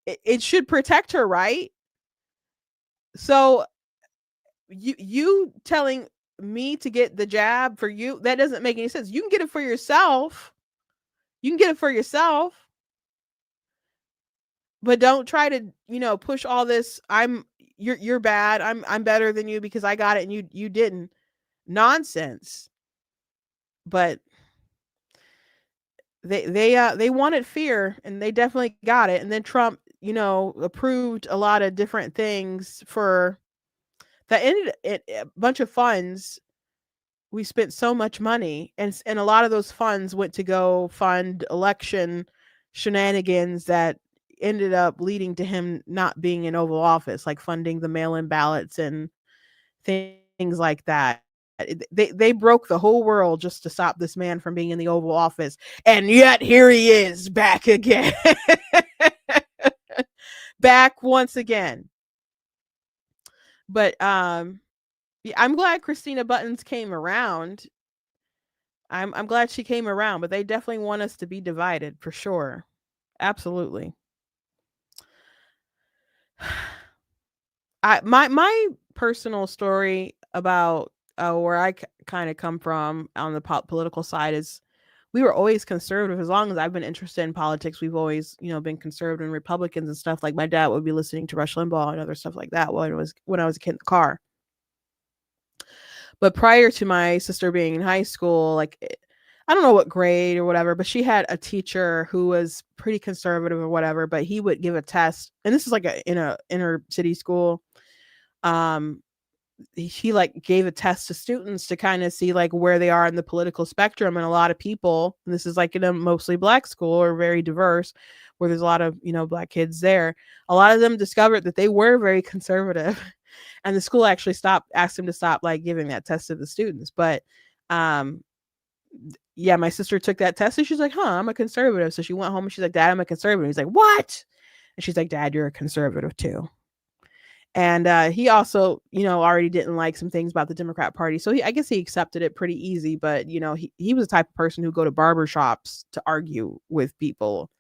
B: it should protect her, right? So you telling me to get the jab for you, that doesn't make any sense. You can get it for yourself. You can get it for yourself, but don't try to, push all this you're bad. I'm better than you because I got it and you didn't. Nonsense. But they wanted fear and they definitely got it. And then Trump, approved a lot of different things for that ended a bunch of funds. We spent so much money, and a lot of those funds went to go fund election shenanigans that ended up leading to him not being in Oval Office, like funding the mail-in ballots and things like that. They broke the whole world just to stop this man from being in the Oval Office, and yet here he is back again. Back once again. But yeah, I'm glad Christina Buttons came around. I'm glad she came around, but they definitely want us to be divided for sure. Absolutely. My personal story about where I kind of come from on the political side is we were always conservative. As long as I've been interested in politics, we've always, been conservative and Republicans and stuff. Like my dad would be listening to Rush Limbaugh and other stuff like that when I was a kid in the car. But prior to my sister being in high school, like I don't know what grade or whatever, but she had a teacher who was pretty conservative or whatever, but he would give a test. And this is like in a inner city school. Um, he like gave a test to students to kind of see like where they are in the political spectrum. And a lot of people, and this is like in a mostly black school or very diverse, where there's a lot of, black kids there. A lot of them discovered that they were very conservative. And the school actually asked him to stop like giving that test to the students. But yeah, my sister took that test and she's like, I'm a conservative. So she went home and she's like, Dad, I'm a conservative. He's like, what? And she's like, Dad, you're a conservative too. And he also, already didn't like some things about the Democrat Party. So I guess he accepted it pretty easy. But, he was the type of person who'd go to barbershops to argue with people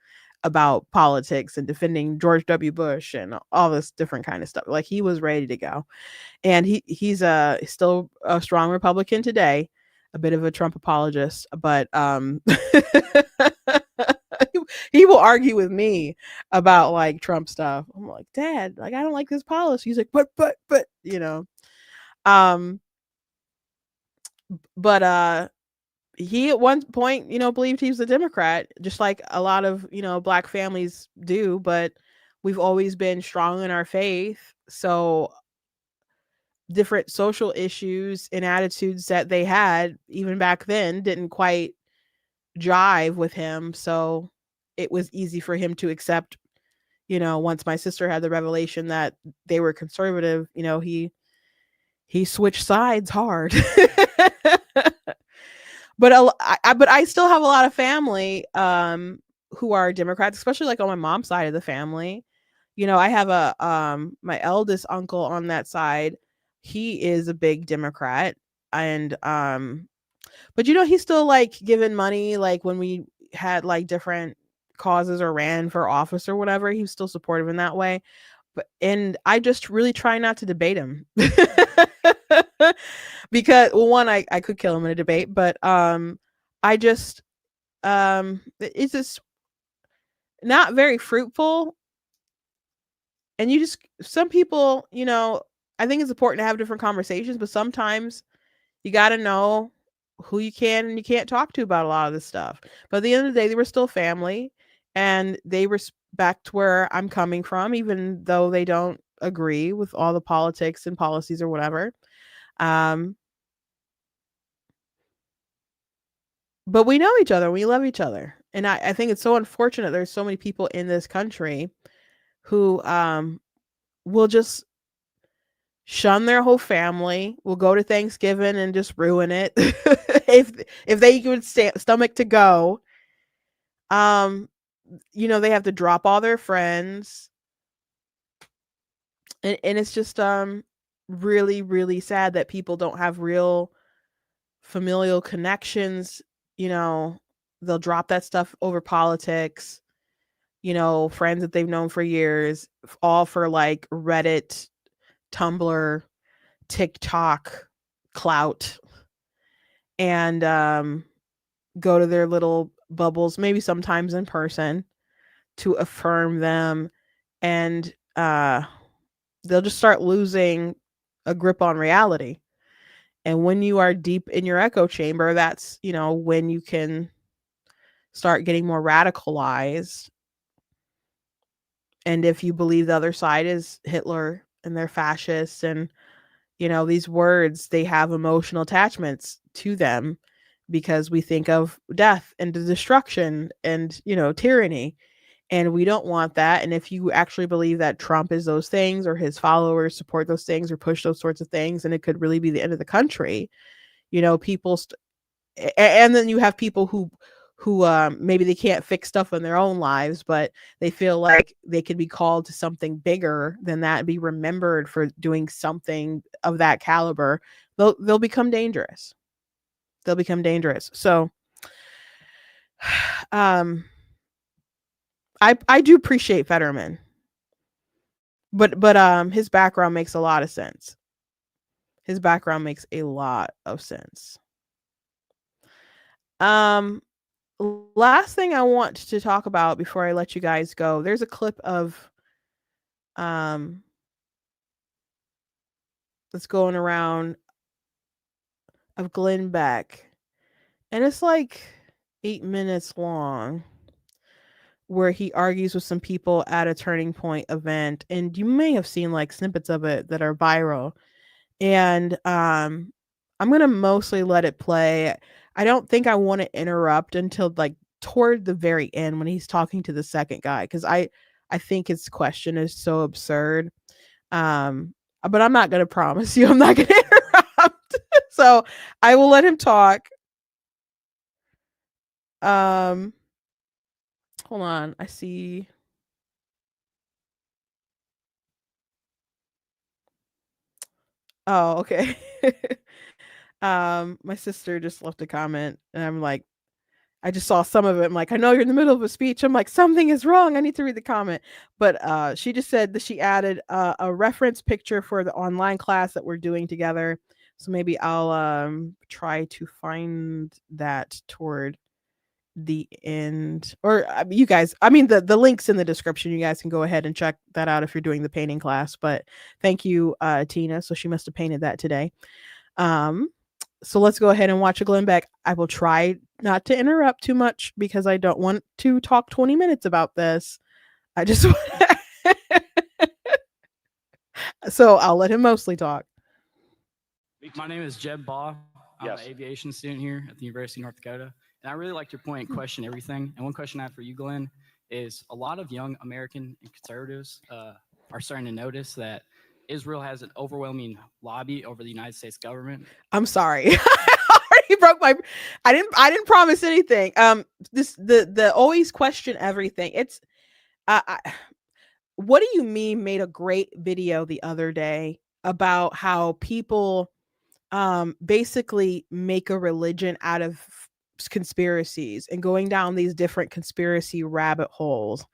B: about politics and defending George W. Bush and all this different kind of stuff. Like he was ready to go. And he's still a strong Republican today, a bit of a Trump apologist, but he will argue with me about like Trump stuff. I'm like, Dad, like I don't like this policy. He's like, but but he at one point, believed he was a Democrat, just like a lot of, black families do, but we've always been strong in our faith. So different social issues and attitudes that they had even back then didn't quite jive with him. So it was easy for him to accept, once my sister had the revelation that they were conservative, he switched sides hard. But I still have a lot of family who are Democrats, especially like on my mom's side of the family. I have my eldest uncle on that side. He is a big Democrat, and but he's still like giving money, like when we had like different causes or ran for office or whatever, he was still supportive in that way. And I just really try not to debate him. Because well, one, I could kill him in a debate, but I just it's just not very fruitful. And some people, I think it's important to have different conversations, but sometimes you got to know who you can and you can't talk to about a lot of this stuff. But at the end of the day, they were still family, and they respect where I'm coming from, even though they don't agree with all the politics and policies or whatever. Um, but we know each other, we love each other. And I think it's so unfortunate there's so many people in this country who will just shun their whole family, will go to Thanksgiving and just ruin it if they could stomach to go. They have to drop all their friends, and it's just really, really sad that people don't have real familial connections. They'll drop that stuff over politics. Friends that they've known for years, all for like Reddit, Tumblr, TikTok clout, and go to their little bubbles, maybe sometimes in person, to affirm them, and they'll just start losing a grip on reality. And when you are deep in your echo chamber, that's when you can start getting more radicalized. And if you believe the other side is Hitler and they're fascists, and these words, they have emotional attachments to them because we think of death and destruction and tyranny, and we don't want that. And if you actually believe that Trump is those things, or his followers support those things or push those sorts of things, and it could really be the end of the country, people and then you have people who maybe they can't fix stuff in their own lives, but they feel like they could be called to something bigger than that and be remembered for doing something of that caliber. They'll become dangerous. So I do appreciate Fetterman, but his background makes a lot of sense. Last thing I want to talk about before I let you guys go, there's a clip of that's going around of Glenn Beck, and it's like 8 minutes long, where he argues with some people at a Turning Point event, and you may have seen like snippets of it that are viral. And I'm gonna mostly let it play. I don't think I want to interrupt until like toward the very end when he's talking to the second guy, because I think his question is so absurd. But I'm not gonna promise you I'm not gonna interrupt. So I will let him talk. Hold on, I see. Oh, okay. My sister just left a comment, and I'm like, I just saw some of it. I'm like, I know you're in the middle of a speech. I'm like, something is wrong. I need to read the comment. But she just said that she added a reference picture for the online class that we're doing together. So maybe I'll try to find that toward the end. Or you guys, the link's in the description. You guys can go ahead and check that out if you're doing the painting class. But thank you, Tina. So she must have painted that today. So let's go ahead and watch a Glenn Beck. I will try not to interrupt too much because I don't want to talk 20 minutes about this. I just so I'll let him mostly talk.
G: My name is Jeb Baugh. I'm an aviation student here at the University of North Dakota. And I really liked your point, question everything. And one question I have for you, Glenn, is a lot of young American and conservatives are starting to notice that Israel has an overwhelming lobby over the United States government. I'm sorry. I already broke my. I didn't promise anything. The always question everything. It's what do you mean made a great video the other day about how people basically make a religion out of conspiracies and going down these different conspiracy rabbit holes,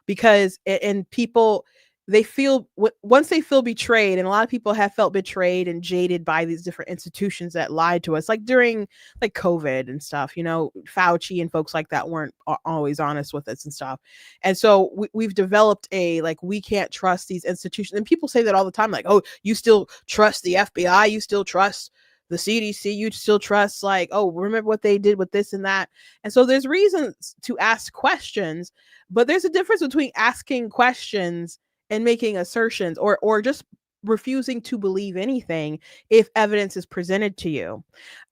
G: because and people, they feel once they feel betrayed, and a lot of people have felt betrayed and jaded by these different institutions that lied to us, like during like COVID and stuff, Fauci and folks like that weren't always honest with us and stuff. And so we've developed a, like, we can't trust these institutions. And people say that all the time, like, oh, you still trust the FBI, you still trust the CDC, you still trust, like, oh, remember what they did with this and that. And so there's reasons to ask questions, but there's a difference between asking questions and making assertions, or just refusing to believe anything if evidence is presented to you.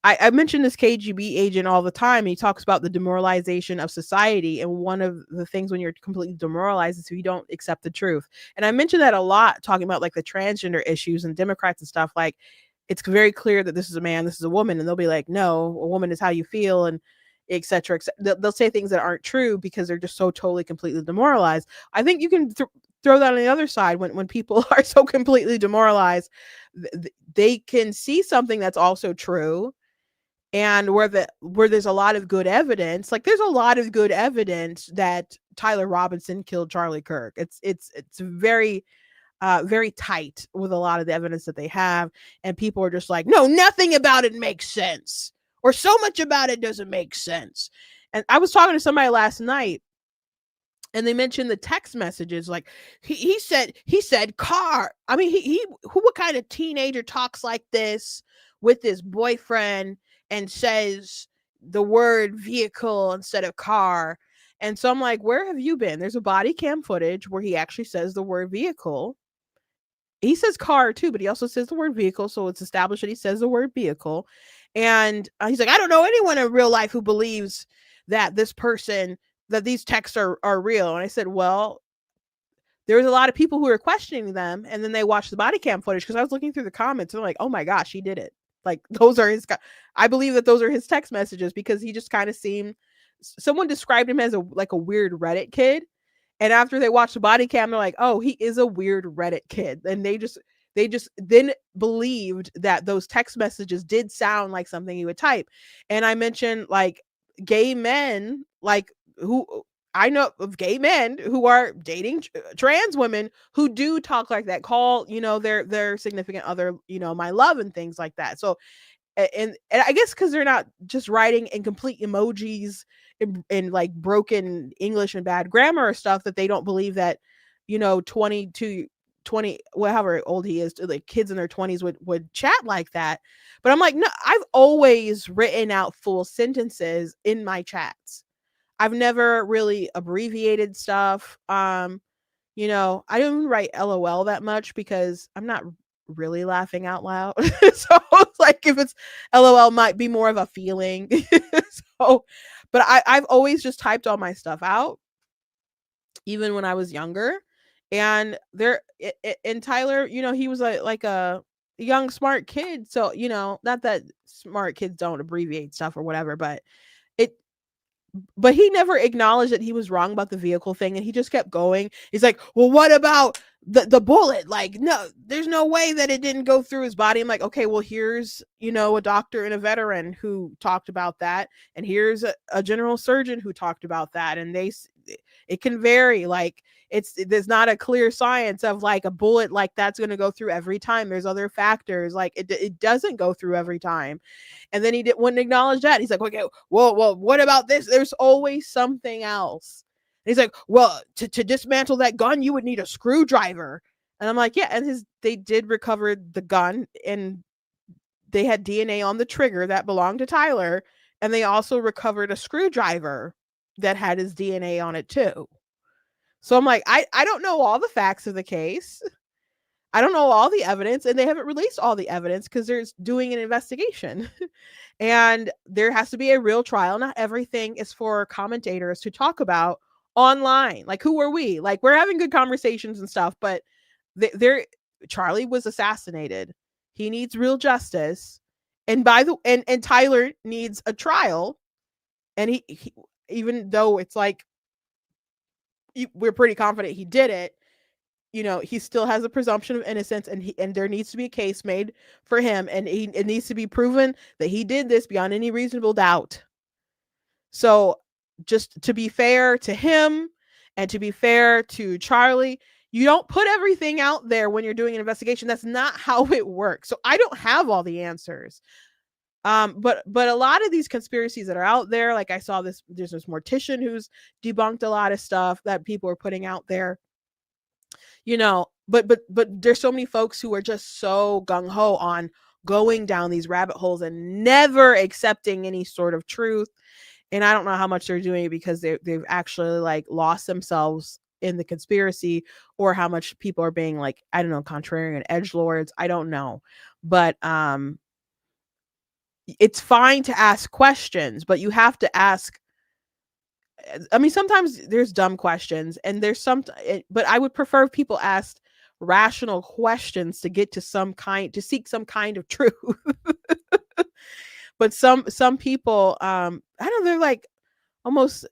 G: I mention this KGB agent all the time. He talks about the demoralization of society. And one of the things when you're completely demoralized is if you don't accept the truth. And I mention that a lot, talking about like the transgender issues and Democrats and stuff. Like, it's very clear that this is a man, this is a woman. And they'll be like, no, a woman is how you feel, and et cetera, et cetera. They'll say things that aren't true because they're just so totally, completely demoralized. I think you can throw that on the other side. When people are so completely demoralized, they can see something that's also true, and where there's a lot of good evidence. Like, there's a lot of good evidence that Tyler Robinson killed Charlie Kirk. It's very very tight with a lot of the evidence that they have, and people are just like, no, nothing about it makes sense, or so much about it doesn't make sense. And I was talking to somebody last night, and they mentioned the text messages. Like, he said car. I mean, what kind of teenager talks like this with his boyfriend and says the word vehicle instead of car? And so I'm like, where have you been? There's a body cam footage where he actually says the word vehicle. He says car too, but he also says the word vehicle. So it's established that he says the word vehicle. And he's like, I don't know anyone in real life who believes that that these texts are real. And I said, well, there's a lot of people who are questioning them. And then they watch the body cam footage, because I was looking through the comments and I'm like, oh my gosh, he did it. Like, those are I believe that those are his text messages, because he just kind of seemed, someone described him as a weird Reddit kid. And after they watched the body cam, they're like, oh, he is a weird Reddit kid. And they just then believed that those text messages did sound like something he would type. And I mentioned, like, gay men, like, who I know of gay men who are dating trans women who do talk like that, call, their significant other, my love, and things like that. So, and I guess because they're not just writing in complete emojis in like broken English and bad grammar or stuff, that they don't believe that 20, however old he is, like kids in their 20s would chat like that. But I'm like, no, I've always written out full sentences in my chats. I've never really abbreviated stuff. I don't write LOL that much because I'm not really laughing out loud. So it's like, if it's LOL, might be more of a feeling. So, but I've always just typed all my stuff out, even when I was younger. And and Tyler, he was like a young, smart kid. So, not that smart kids don't abbreviate stuff or whatever, but he never acknowledged that he was wrong about the vehicle thing. And he just kept going. He's like, well, what about the bullet? Like, no, there's no way that it didn't go through his body. I'm like, okay, well, here's, a doctor and a veteran who talked about that. And here's a general surgeon who talked about that. And it can vary. Like, there's not a clear science of like a bullet like that's going to go through every time. There's other factors. Like, it doesn't go through every time. And then he wouldn't acknowledge that. He's like, okay, well, what about this? There's always something else. And he's like, well, to dismantle that gun, you would need a screwdriver. And I'm like, yeah. And they did recover the gun, and they had DNA on the trigger that belonged to Tyler. And they also recovered a screwdriver that had his DNA on it too. So I'm like, I don't know all the facts of the case. I don't know all the evidence, and they haven't released all the evidence because they're doing an investigation. And there has to be a real trial. Not everything is for commentators to talk about online. Like, who are we? Like, we're having good conversations and stuff, but Charlie was assassinated. He needs real justice. And and Tyler needs a trial. And he even though it's like, we're pretty confident he did it, he still has a presumption of innocence, and there needs to be a case made for him, and it needs to be proven that he did this beyond any reasonable doubt. So, just to be fair to him and to be fair to Charlie, you don't put everything out there when you're doing an investigation. That's not how it works. So I don't have all the answers. But a lot of these conspiracies that are out there, like I saw there's this mortician who's debunked a lot of stuff that people are putting out there. But there's so many folks who are just so gung-ho on going down these rabbit holes and never accepting any sort of truth. And I don't know how much they're doing it because they've actually like lost themselves in the conspiracy, or how much people are being like, I don't know, contrarian edgelords. I don't know. But it's fine to ask questions, but you have to ask. I mean, sometimes there's dumb questions and there's but I would prefer if people asked rational questions to get to seek some kind of truth. But some people, I don't know, they're like almost,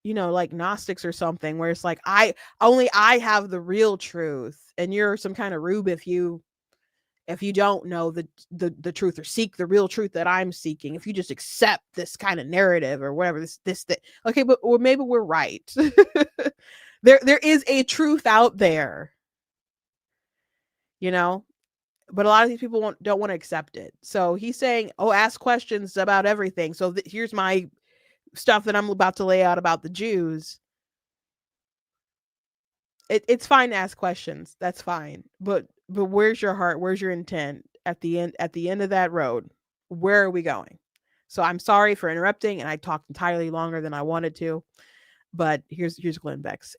G: like Gnostics or something, where it's like, I have the real truth, and you're some kind of rube if you don't know the truth or seek the real truth that I'm seeking. If you just accept this kind of narrative or whatever, that. Okay, but or maybe we're right. There is a truth out there, but a lot of these people don't want to accept it. So he's saying, oh, ask questions about everything. So here's my stuff that I'm about to lay out about the Jews. It's fine to ask questions. That's fine. But where's your heart? Where's your intent at the end of that road? Where are we going? So I'm sorry for interrupting, and I talked entirely longer than I wanted to. But here's Glenn Beck's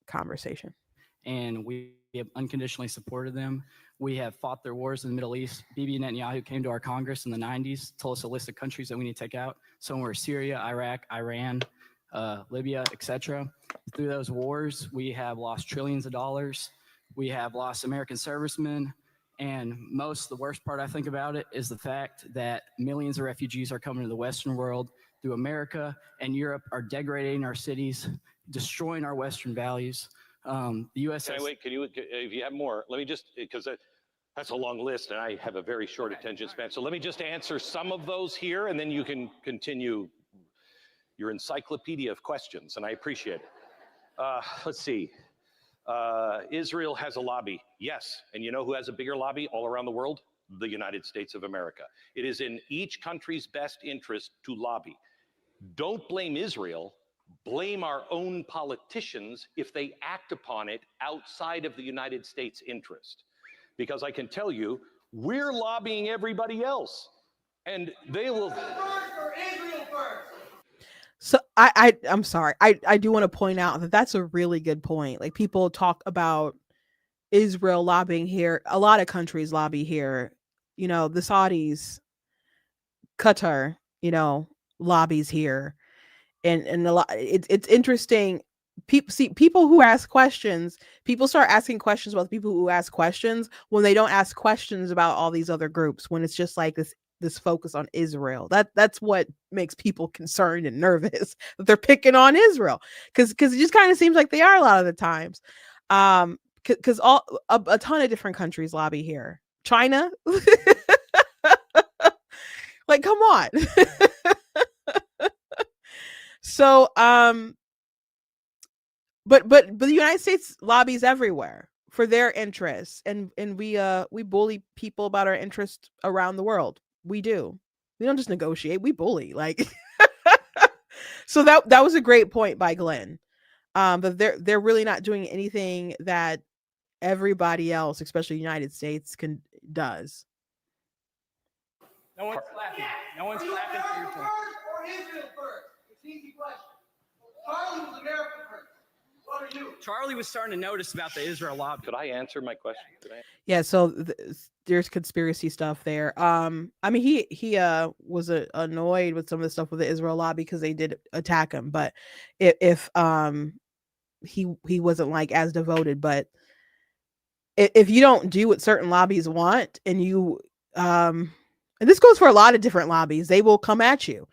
G: conversation.
H: And we have unconditionally supported them. We have fought their wars in the Middle East. Bibi Netanyahu came to our Congress in the 90s, told us a list of countries that we need to take out. Some were Syria, Iraq, Iran, Libya, etc. Through those wars, we have lost trillions of dollars. We have lost American servicemen. And the worst part I think about it is the fact that millions of refugees are coming to the Western world through America and Europe, are degrading our cities, destroying our Western values. The U.S.
I: Can I wait? Can you, if you have more, let me just, because that's a long list and I have a very short attention span. So let me just answer some of those here, and then you can continue your encyclopedia of questions, and I appreciate it. Let's see. Israel has a lobby. Yes. And you know who has a bigger lobby all around the world? The United States of America. It is in each country's best interest to lobby. Don't blame Israel. Blame our own politicians if they act upon it outside of the United States' interest. Because I can tell you, we're lobbying everybody else, and they will.
G: So I'm sorry. I do want to point out that that's a really good point. Like, people talk about Israel lobbying here. A lot of countries lobby here. The Saudis, Qatar, lobbies here. And a lot, it's interesting. People who ask questions, people start asking questions about the people who ask questions when they don't ask questions about all these other groups, when it's just like this focus on Israel. That's what makes people concerned and nervous, that they're picking on Israel, because it just kind of seems like they are a lot of the times. Because a ton of different countries lobby here. China, like, come on. So, but the United States lobbies everywhere for their interests, and we bully people about our interests around the world. We do. We don't just negotiate. We bully. Like, so that was a great point by Glenn. But they're really not doing anything that everybody else, especially the United States, does.
H: No one's clapping. No one's clapping for your point.
A: Or Israel first? It's an easy question. Charlie was America first. What are you?
H: Charlie was starting to notice about the Israel lobby.
I: Could I answer my question?
G: Yeah, so there's conspiracy stuff there. I mean, he was annoyed with some of the stuff with the Israel lobby because they did attack him, but if he wasn't like as devoted. But if you don't do what certain lobbies want, and you and this goes for a lot of different lobbies, they will come at you.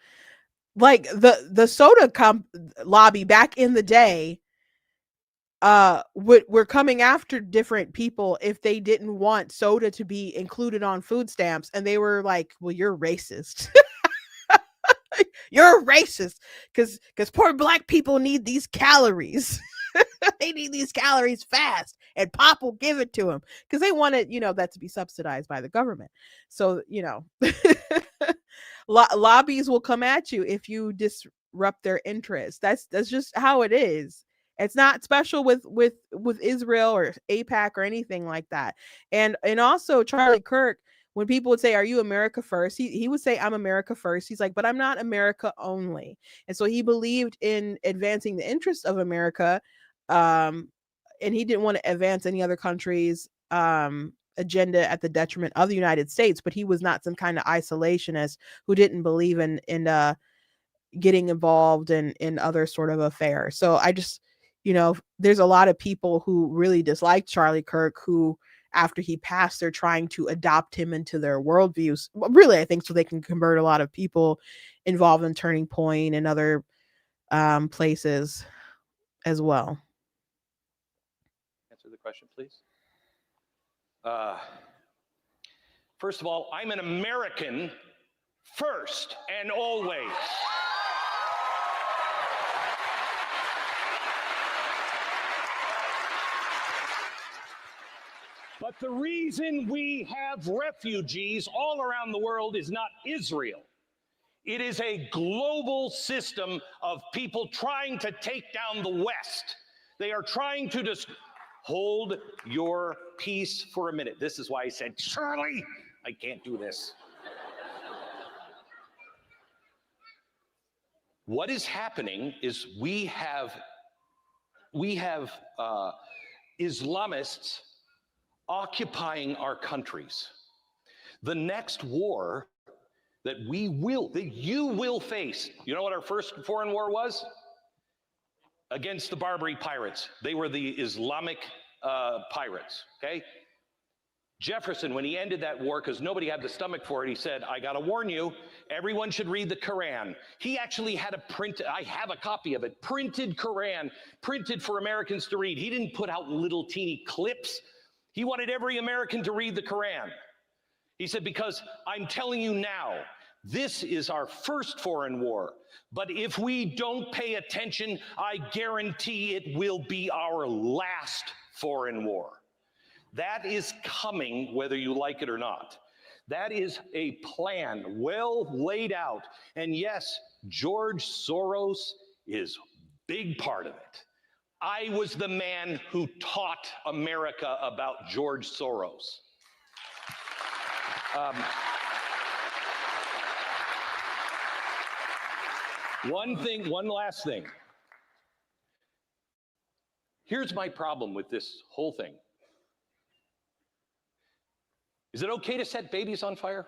G: Like the soda lobby back in the day, were coming after different people if they didn't want soda to be included on food stamps, and they were like, well, you're racist. You're a racist because poor Black people need these calories. They need these calories fast, and Pop will give it to them because they wanted, that to be subsidized by the government. So, lobbies will come at you if you disrupt their interests. That's just how it is. It's not special with Israel or APAC or anything like that. And also Charlie Kirk, when people would say, "Are you America first?" He would say, "I'm America first." He's like, "But I'm not America only." And so he believed in advancing the interests of America, and he didn't want to advance any other country's agenda at the detriment of the United States. But he was not some kind of isolationist who didn't believe in getting involved in other sort of affairs. So I just, there's a lot of people who really dislike Charlie Kirk who, after he passed, they're trying to adopt him into their worldviews. Really, I think so they can convert a lot of people involved in Turning Point and other places as well.
I: Answer the question, please. First of all, I'm an American first and always. But the reason we have refugees all around the world is not Israel. It is a global system of people trying to take down the West. They are trying to just hold your peace for a minute. This is why I said, Shirley, I can't do this. What is happening is we have Islamists occupying our countries. The next war that you will face, you know what our first foreign war was? Against the Barbary pirates. They were the Islamic pirates, okay? Jefferson, when he ended that war, because nobody had the stomach for it, he said, I gotta warn you, everyone should read the Quran. He actually had I have a copy of it, printed Quran, printed for Americans to read. He didn't put out little teeny clips. He wanted every American to read the Quran. He said, because I'm telling you now, this is our first foreign war. But if we don't pay attention, I guarantee it will be our last foreign war. That is coming, whether you like it or not. That is a plan well laid out. And yes, George Soros is a big part of it. I was the man who taught America about George Soros. One last thing. Here's my problem with this whole thing. Is it okay to set babies on fire?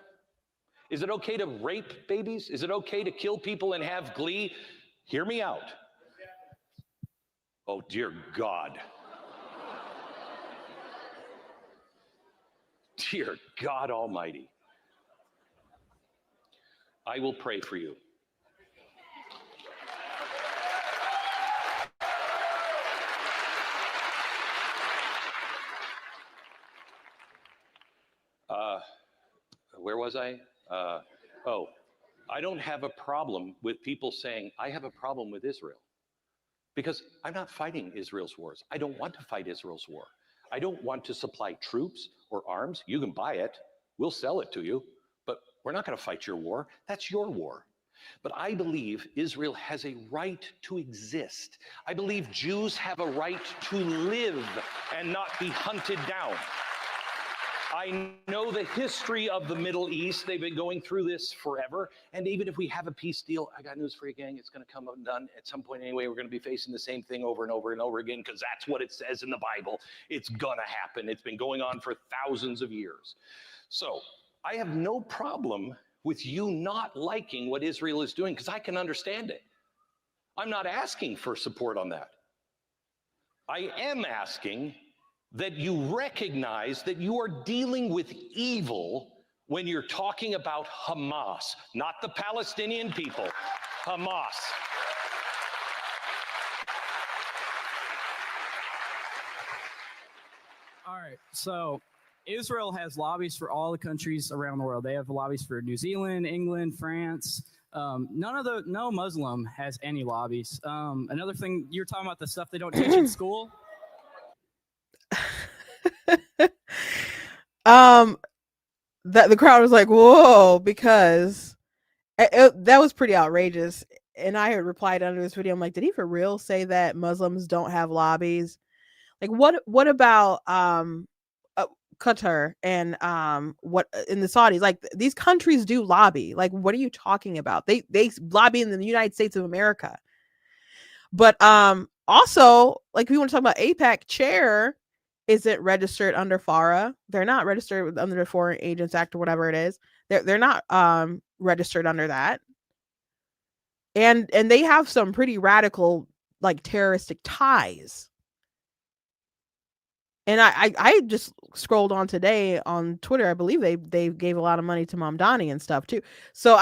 I: Is it okay to rape babies? Is it okay to kill people and have glee? Hear me out. Oh, dear God. Dear God Almighty. I will pray for you. Where was I? I don't have a problem with people saying, I have a problem with Israel. Because I'm not fighting Israel's wars. I don't want to fight Israel's war. I don't want to supply troops or arms. You can buy it. We'll sell it to you. But we're not going to fight your war. That's your war. But I believe Israel has a right to exist. I believe Jews have a right to live and not be hunted down. I know the history of the Middle East. They've been going through this forever. And even if we have a peace deal, I got news for you, gang. It's going to come undone at some point anyway. We're going to be facing the same thing over and over and over again because that's what it says in the Bible. It's going to happen. It's been going on for thousands of years. So I have no problem with you not liking what Israel is doing because I can understand it. I'm not asking for support on that. I am asking that you recognize that you are dealing with evil when you're talking about Hamas, not the Palestinian people, Hamas.
H: All right, so Israel has lobbies for all the countries around the world. They have lobbies for New Zealand, England, France. No Muslim has any lobbies. Another thing, you're talking about the stuff they don't teach in school.
G: The crowd was like, whoa, because that was pretty outrageous. and I had replied under this video, I'm like, did he for real say that Muslims don't have lobbies? Like, what about Qatar and what in the Saudis? Like, these countries do lobby. Like, what are you talking about? They lobby in the United States of America. But also, like, if you want to talk about APAC, chair isn't registered under FARA. They're not registered under the Foreign Agents Act or whatever it is. They're not registered under that. And they have some pretty radical, like, terroristic ties. And I just scrolled on today on Twitter. I believe they gave a lot of money to Mamdani and stuff too. So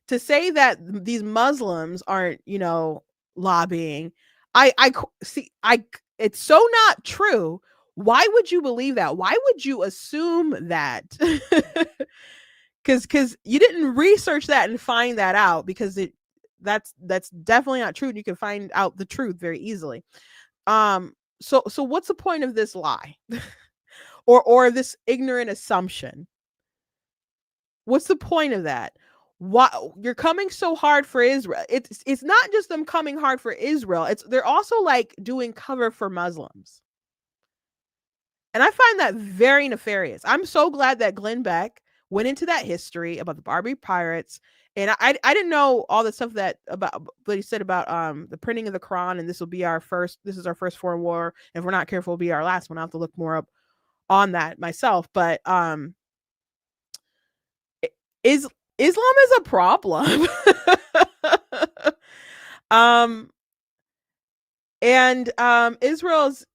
G: to say that these Muslims aren't, lobbying, I see, it's so not true. Why would you believe that? Why would you assume that? Because you didn't research that and find that out, because that's definitely not true. And you can find out the truth very easily. So what's the point of this lie or this ignorant assumption? What's the point of that? Why you're coming so hard for Israel? It's not just them coming hard for Israel. They're also like doing cover for Muslims. And I find that very nefarious. I'm so glad that Glenn Beck went into that history about the Barbie pirates. And I didn't know all the stuff that he said about the printing of the Quran, and this is our first foreign war. And if we're not careful, it'll be our last one. I'll have to look more up on that myself. But Islam is a problem. Israel's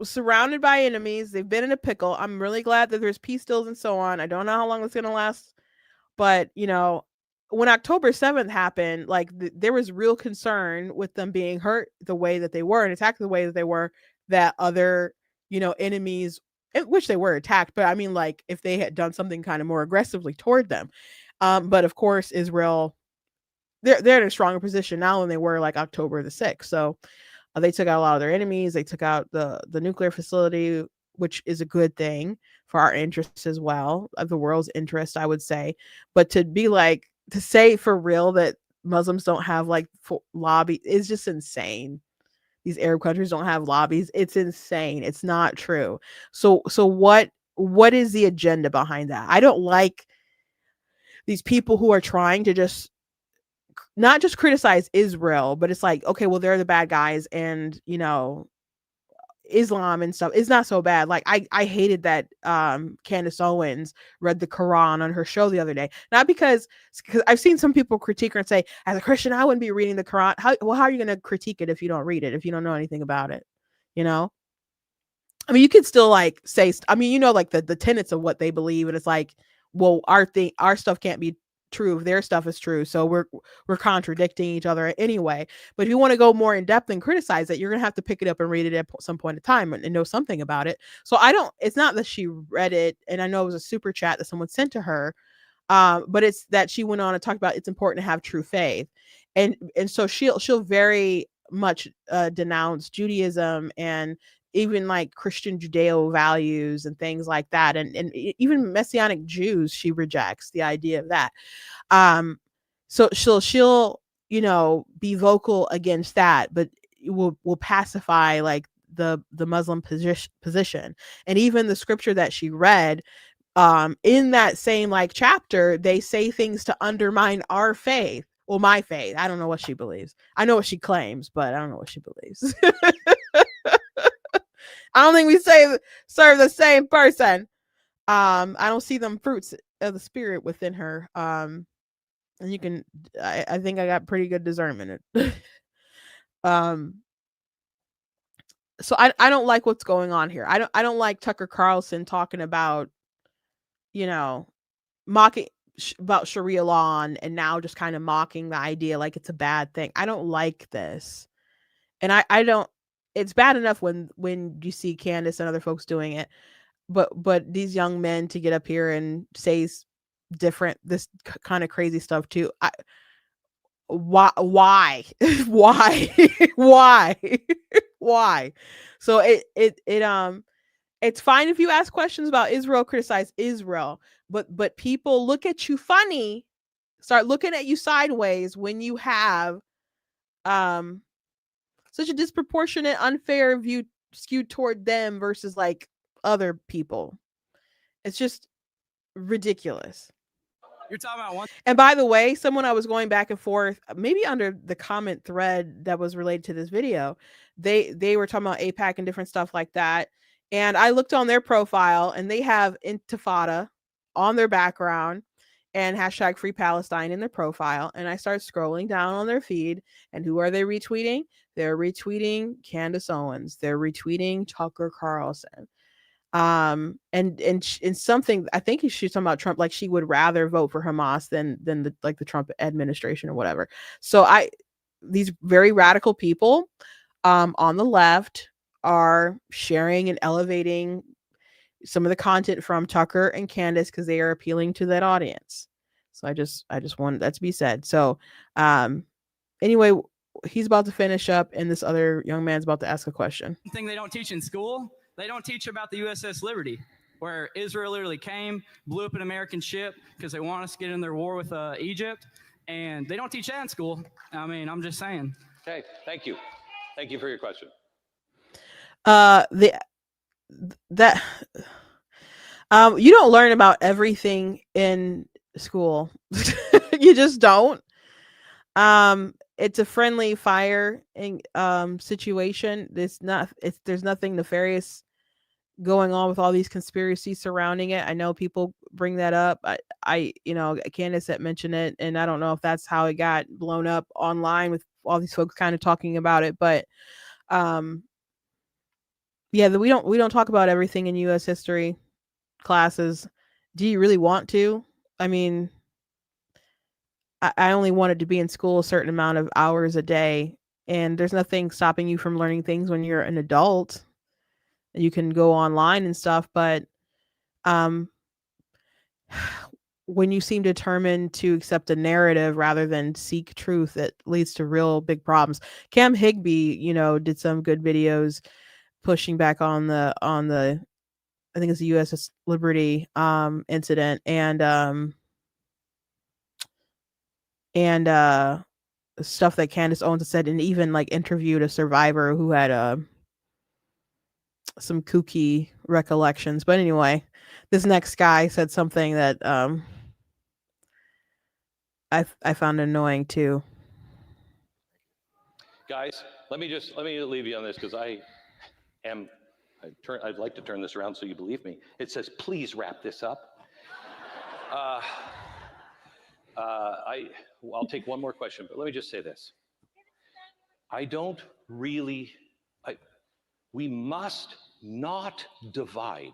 G: surrounded by enemies. They've been in a pickle. I'm really glad that there's peace deals and so on. I don't know how long it's going to last. But, when October 7th happened, like there was real concern with them being hurt the way that they were and attacked the way that they were, that other, enemies, which they were attacked. But I mean, like, if they had done something kind of more aggressively toward them. But of course, Israel, they're in a stronger position now than they were like October the 6th. So they took out a lot of their enemies. They took out the nuclear facility, which is a good thing for our interests as well, of the world's interest, I would say. But to say for real that Muslims don't have like lobby is just insane. These Arab countries don't have lobbies. It's insane. It's not true. So what is the agenda behind that? I don't like these people who are trying to just not just criticize Israel, but it's like, okay, well, they're the bad guys, and Islam and stuff is not so bad. Like I hated that Candace Owens read the Quran on her show the other day. Not because I've seen some people critique her and say, as a Christian, I wouldn't be reading the Quran. How are you going to critique it if you don't read it, if you don't know anything about it? I mean, you could still like say, like the tenets of what they believe, and it's like, well, our stuff can't be true if their stuff is true, so we're contradicting each other anyway. But if you want to go more in depth and criticize it, you're gonna have to pick it up and read it at some point in time and know something about it. So it's not that she read it, and I know it was a super chat that someone sent to her, but it's that she went on and talked about it's important to have true faith, and so she'll very much denounce Judaism and even like Christian Judeo values and things like that. And even Messianic Jews, she rejects the idea of that. So she'll, be vocal against that, but will pacify like the Muslim position. And even the scripture that she read, in that same like chapter, they say things to undermine our faith. Well, my faith. I don't know what she believes. I know what she claims, but I don't know what she believes. I don't think we serve the same person. I don't see them fruits of the spirit within her. And you can, I think I got pretty good discernment. So I don't like what's going on here. I don't like Tucker Carlson talking about, mocking about Sharia law and now just kind of mocking the idea like it's a bad thing. I don't like this. And I don't, it's bad enough when you see Candace and other folks doing it, but these young men to get up here and say this kind of crazy stuff too. Why why? So it's fine if you ask questions about Israel, criticize Israel, but people look at you funny start looking at you sideways when you have such a disproportionate, unfair view skewed toward them versus like other people. It's just ridiculous.
H: You're talking about one.
G: And by the way, someone I was going back and forth, maybe under the comment thread that was related to this video, they were talking about AIPAC and different stuff like that. And I looked on their profile and they have Intifada on their background and hashtag Free Palestine in their profile. And I started scrolling down on their feed. And who are they retweeting? They're retweeting Candace Owens. They're retweeting Tucker Carlson. And something, I think she's talking about Trump, like she would rather vote for Hamas than the Trump administration or whatever. So these very radical people on the left are sharing and elevating some of the content from Tucker and Candace because they are appealing to that audience. So I just wanted that to be said. So anyway, he's about to finish up and this other young man's about to ask a question.
H: Thing they don't teach in school, they don't teach about the USS Liberty, where Israel literally came, blew up an American ship because they want us to get in their war with Egypt. And they don't teach that in school. I mean, I'm just saying.
I: Okay, thank you. Thank you for your question.
G: You don't learn about everything in school. You just don't. It's a friendly fire situation. There's nothing nefarious going on with all these conspiracies surrounding it. I know people bring that up. I Candace had mentioned it, and I don't know if that's how it got blown up online with all these folks kind of talking about it. But yeah, we don't talk about everything in U.S. history classes. Do you really want to? I mean, I only wanted to be in school a certain amount of hours a day, and there's nothing stopping you from learning things when you're an adult. You can go online and stuff, but when you seem determined to accept a narrative rather than seek truth, it leads to real big problems. Cam Higbee, did some good videos pushing back on the I think it's the USS Liberty incident and stuff that Candace Owens said, and even like interviewed a survivor who had some kooky recollections. But anyway, this next guy said something that I found annoying too.
I: Guys, let me leave you on this because I'd like to turn this around so you believe me. It says, please wrap this up. I'll take one more question, but let me just say this. We must not divide.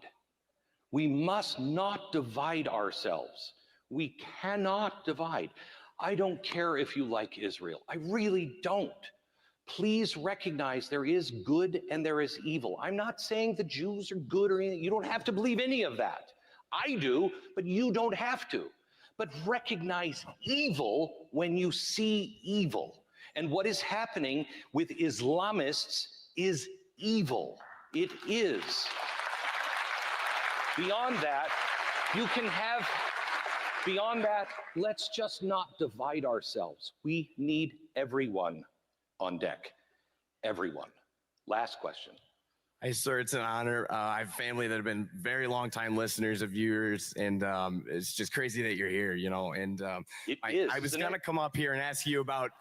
I: We must not divide ourselves. We cannot divide. I don't care if you like Israel. I really don't. Please recognize there is good and there is evil. I'm not saying the Jews are good or anything. You don't have to believe any of that. I do, but you don't have to. But recognize evil when you see evil. And what is happening with Islamists is evil. It is. Beyond that, let's just not divide ourselves. We need everyone on deck. Everyone. Last question.
J: Hey, sir, it's an honor. I have family that have been very long time listeners of yours, and it's just crazy that you're here, and I was going to come up here and ask you about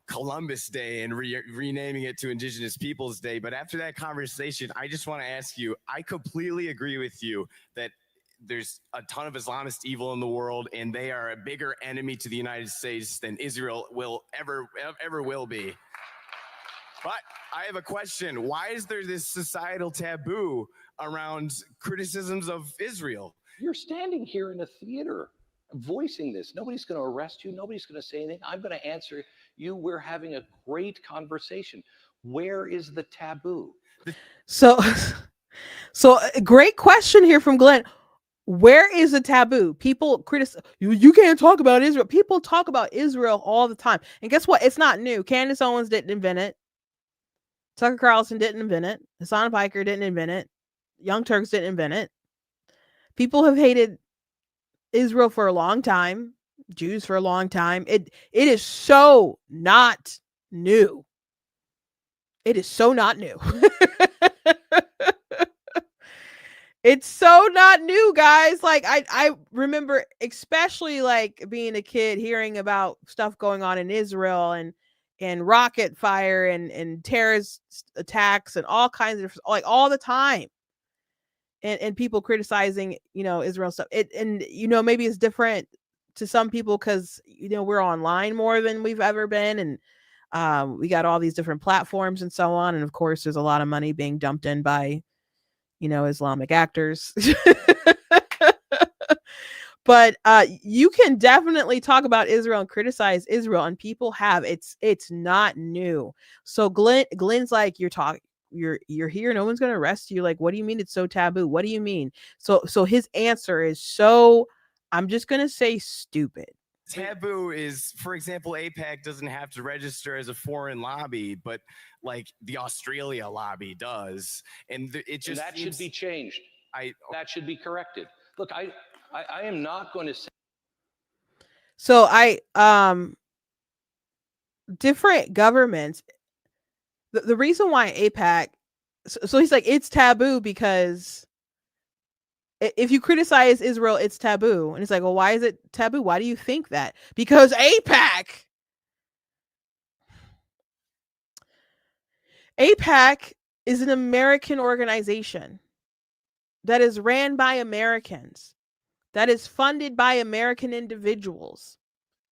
J: Columbus Day and renaming it to Indigenous Peoples Day. But after that conversation, I just want to ask you, I completely agree with you that there's a ton of Islamist evil in the world, and they are a bigger enemy to the United States than Israel will ever will be. But I have a question. Why is there this societal taboo around criticisms of Israel?
I: You're standing here in a theater voicing this. Nobody's going to arrest you. Nobody's going to say anything. I'm going to answer you. We're having a great conversation. Where is the taboo?
G: So a great question here from Glenn. Where is the taboo? People criticize you can't talk about Israel. People talk about Israel all the time. And guess what? It's not new. Candace Owens didn't invent it. Tucker Carlson didn't invent it. Hassan Piker didn't invent it. Young Turks didn't invent it. People have hated Israel for a long time. Jews for a long time. It is so not new. It is so not new. It's so not new, guys. Like I remember, especially like being a kid, hearing about stuff going on in Israel and rocket fire and terrorist attacks and all kinds of, like, all the time. And people criticizing, Israel stuff. And maybe it's different to some people because we're online more than we've ever been, and we got all these different platforms and so on. And of course, there's a lot of money being dumped in by Islamic actors. But you can definitely talk about Israel and criticize Israel, and people have. It's not new. So Glenn's like, you're here, no one's going to arrest you. Like, what do you mean it's so taboo? What do you mean? So his answer is so, I'm just going to say, stupid.
J: Taboo is, for example, AIPAC doesn't have to register as a foreign lobby, but like the Australia lobby does, and it just,
I: and that should be changed. That should be corrected. Look, I am not going to say.
G: So different governments, the reason why AIPAC, so he's like, it's taboo because if you criticize Israel, it's taboo. And it's like, well, why is it taboo? Why do you think that? Because AIPAC is an American organization that is ran by Americans, that is funded by American individuals.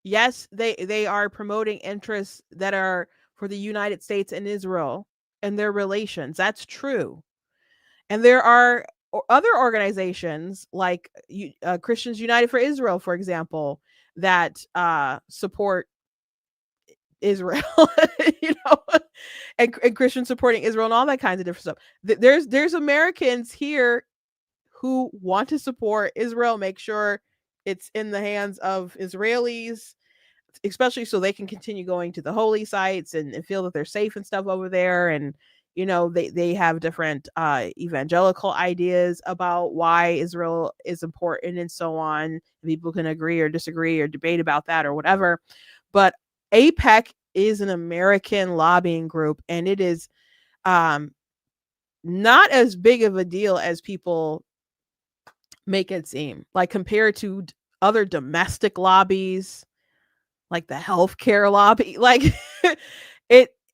G: Yes, they are promoting interests that are for the United States and Israel and their relations. That's true. And there are other organizations like Christians United for Israel, for example, that support Israel, and Christians supporting Israel and all that kinds of different stuff. There's Americans here who want to support Israel, make sure it's in the hands of Israelis, especially so they can continue going to the holy sites and feel that they're safe and stuff over there. And they have different evangelical ideas about why Israel is important and so on. People can agree or disagree or debate about that or whatever, but AIPAC is an American lobbying group, and it is not as big of a deal as people make it seem, like compared to other domestic lobbies like the healthcare lobby. Like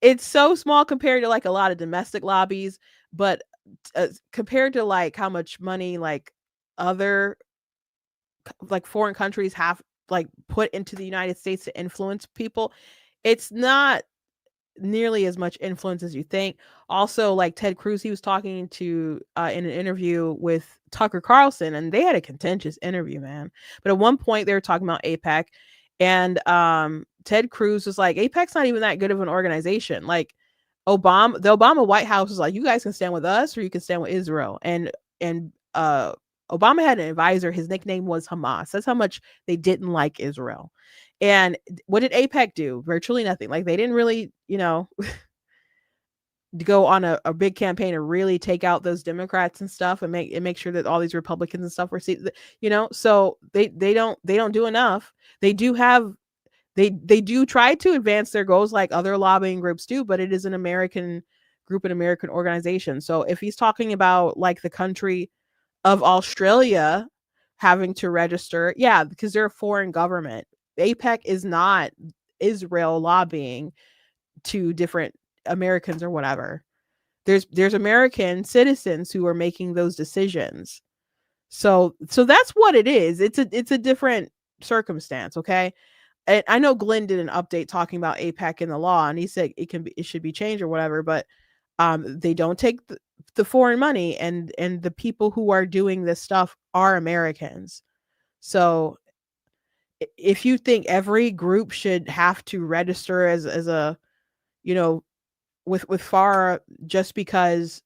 G: it's so small compared to like a lot of domestic lobbies, but compared to like how much money like other like foreign countries have like put into the United States to influence people, it's not nearly as much influence as you think. Also, like Ted Cruz, he was talking to in an interview with Tucker Carlson, and they had a contentious interview, man. But at one point they were talking about AIPAC, and Ted Cruz was like, AIPAC's not even that good of an organization. Like the Obama White House was like, you guys can stand with us or you can stand with Israel. And Obama had an advisor, his nickname was Hamas. That's how much they didn't like Israel. And what did AIPAC do? Virtually nothing. Like they didn't really, go on a big campaign to really take out those Democrats and stuff and make sure that all these Republicans and stuff were so they don't do enough. They do try to advance their goals like other lobbying groups do, but it is an American group, an American organization. So if he's talking about like the country of Australia having to register, yeah, because they're a foreign government. AIPAC is not Israel lobbying to different Americans or whatever. There's American citizens who are making those decisions. So that's what it is. It's a different circumstance, okay? And I know Glenn did an update talking about AIPAC in the law, and he said it should be changed or whatever, but they don't take the foreign money, and the people who are doing this stuff are Americans. So if you think every group should have to register as a with FARA just because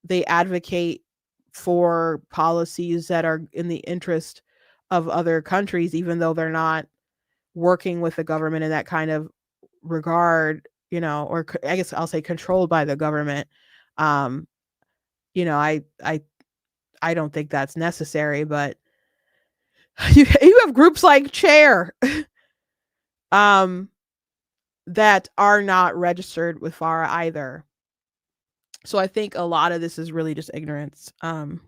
G: they advocate for policies that are in the interest of other countries, even though they're not working with the government in that kind of regard, or I guess I'll say controlled by the government. I don't think that's necessary, but you have groups like Chair that are not registered with FARA either. So I think a lot of this is really just ignorance. And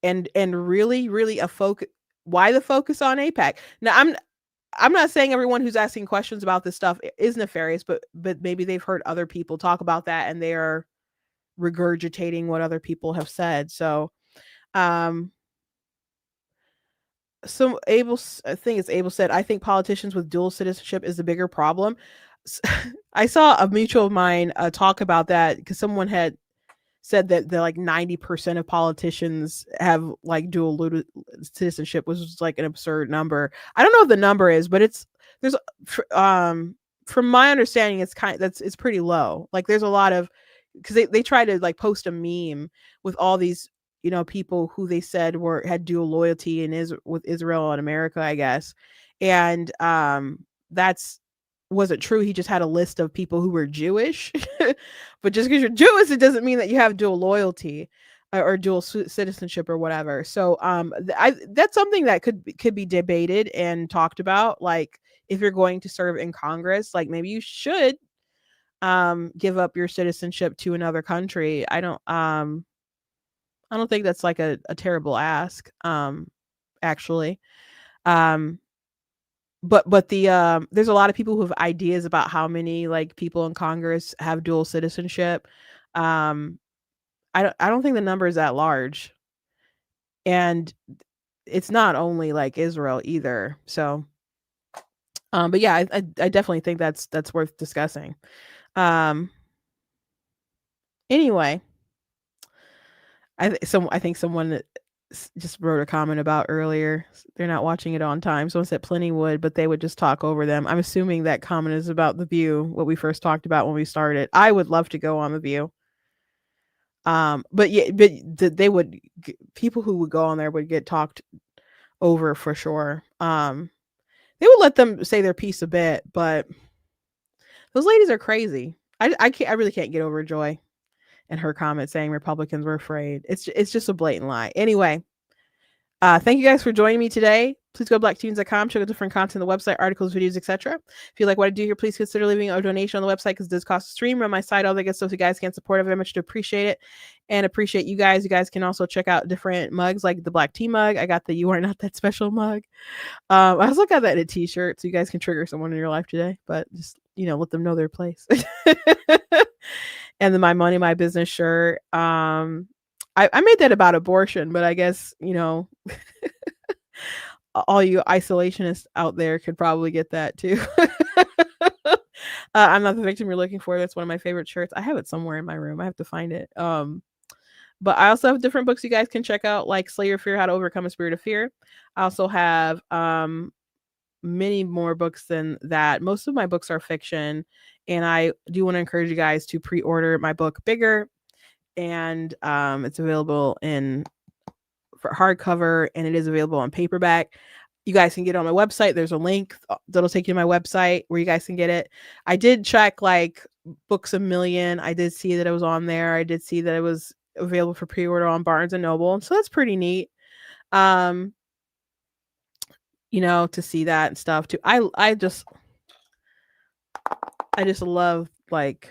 G: really a focus. Why the focus on AIPAC? Now I'm not saying everyone who's asking questions about this stuff is nefarious, but maybe they've heard other people talk about that and they are regurgitating what other people have said. So so Abel, I think it's Abel said, I think politicians with dual citizenship is the bigger problem. I saw a mutual of mine talk about that because someone had said that like 90% of politicians have like dual citizenship, which is like an absurd number. I don't know what the number is, but there's from my understanding, it's pretty low. Like there's a lot of, because they try to like post a meme with all these people who they said had dual loyalty with Israel and America, I guess, and that's wasn't true. He just had a list of people who were Jewish, but just because you're Jewish, it doesn't mean that you have dual loyalty or dual citizenship or whatever. So that's something that could be debated and talked about. Like if you're going to serve in Congress, like maybe you should give up your citizenship to another country. I don't think that's like a terrible ask, actually. But the there's a lot of people who have ideas about how many like people in Congress have dual citizenship. I don't think the number is that large, and it's not only like Israel either. So, but yeah, I definitely think that's worth discussing. Anyway, I think someone just wrote a comment about earlier. They're not watching it on time. Someone said plenty would, but they would just talk over them. I'm assuming that comment is about The View, what we first talked about when we started. I would love to go on The View. But yeah, but they would, people who would go on there would get talked over for sure. They would let them say their piece a bit, but those ladies are crazy. I really can't get over Joy and her comment saying Republicans were afraid. It's just a blatant lie. Anyway, thank you guys for joining me today. Please go to blacktunes.com, check out different content on the website, articles, videos, etc. If you like what I do here, please consider leaving a donation on the website because it does cost a stream. Run my site, all that good stuff. If you guys can support it, very much to appreciate it and appreciate you guys. You guys can also check out different mugs like the black tea mug. I got the You Are Not That Special mug. I also got that in a t-shirt so you guys can trigger someone in your life today, but just let them know their place. And then my Money, My Business shirt. I made that about abortion, but I guess, all you isolationists out there could probably get that too. I'm Not the Victim You're Looking For. That's one of my favorite shirts. I have it somewhere in my room. I have to find it. But I also have different books you guys can check out, like Slay Your Fear, How to Overcome a Spirit of Fear. I also have many more books than that. Most of my books are fiction, and I do want to encourage you guys to pre-order my book Bigger, and it's available for hardcover, and it is available on paperback. You guys can get it on my website. There's a link that'll take you to my website where you guys can get it. I did check like Books A Million. I did see that it was on there. I did see that it was available for pre-order on Barnes and Noble, so that's pretty neat. To see that and stuff too. I just love like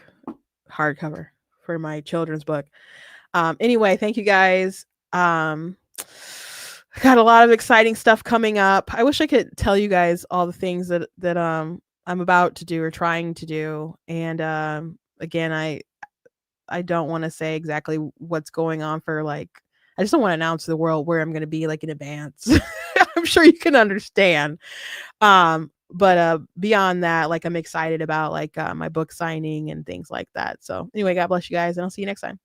G: hardcover for my children's book. Anyway, thank you guys. Got a lot of exciting stuff coming up. I wish I could tell you guys all the things that I'm about to do or trying to do. And again, I don't want to say exactly what's going on for I just don't want to announce to the world where I'm going to be like in advance. I'm sure you can understand. But beyond that, I'm excited about my book signing and things like that. So anyway, God bless you guys, and I'll see you next time.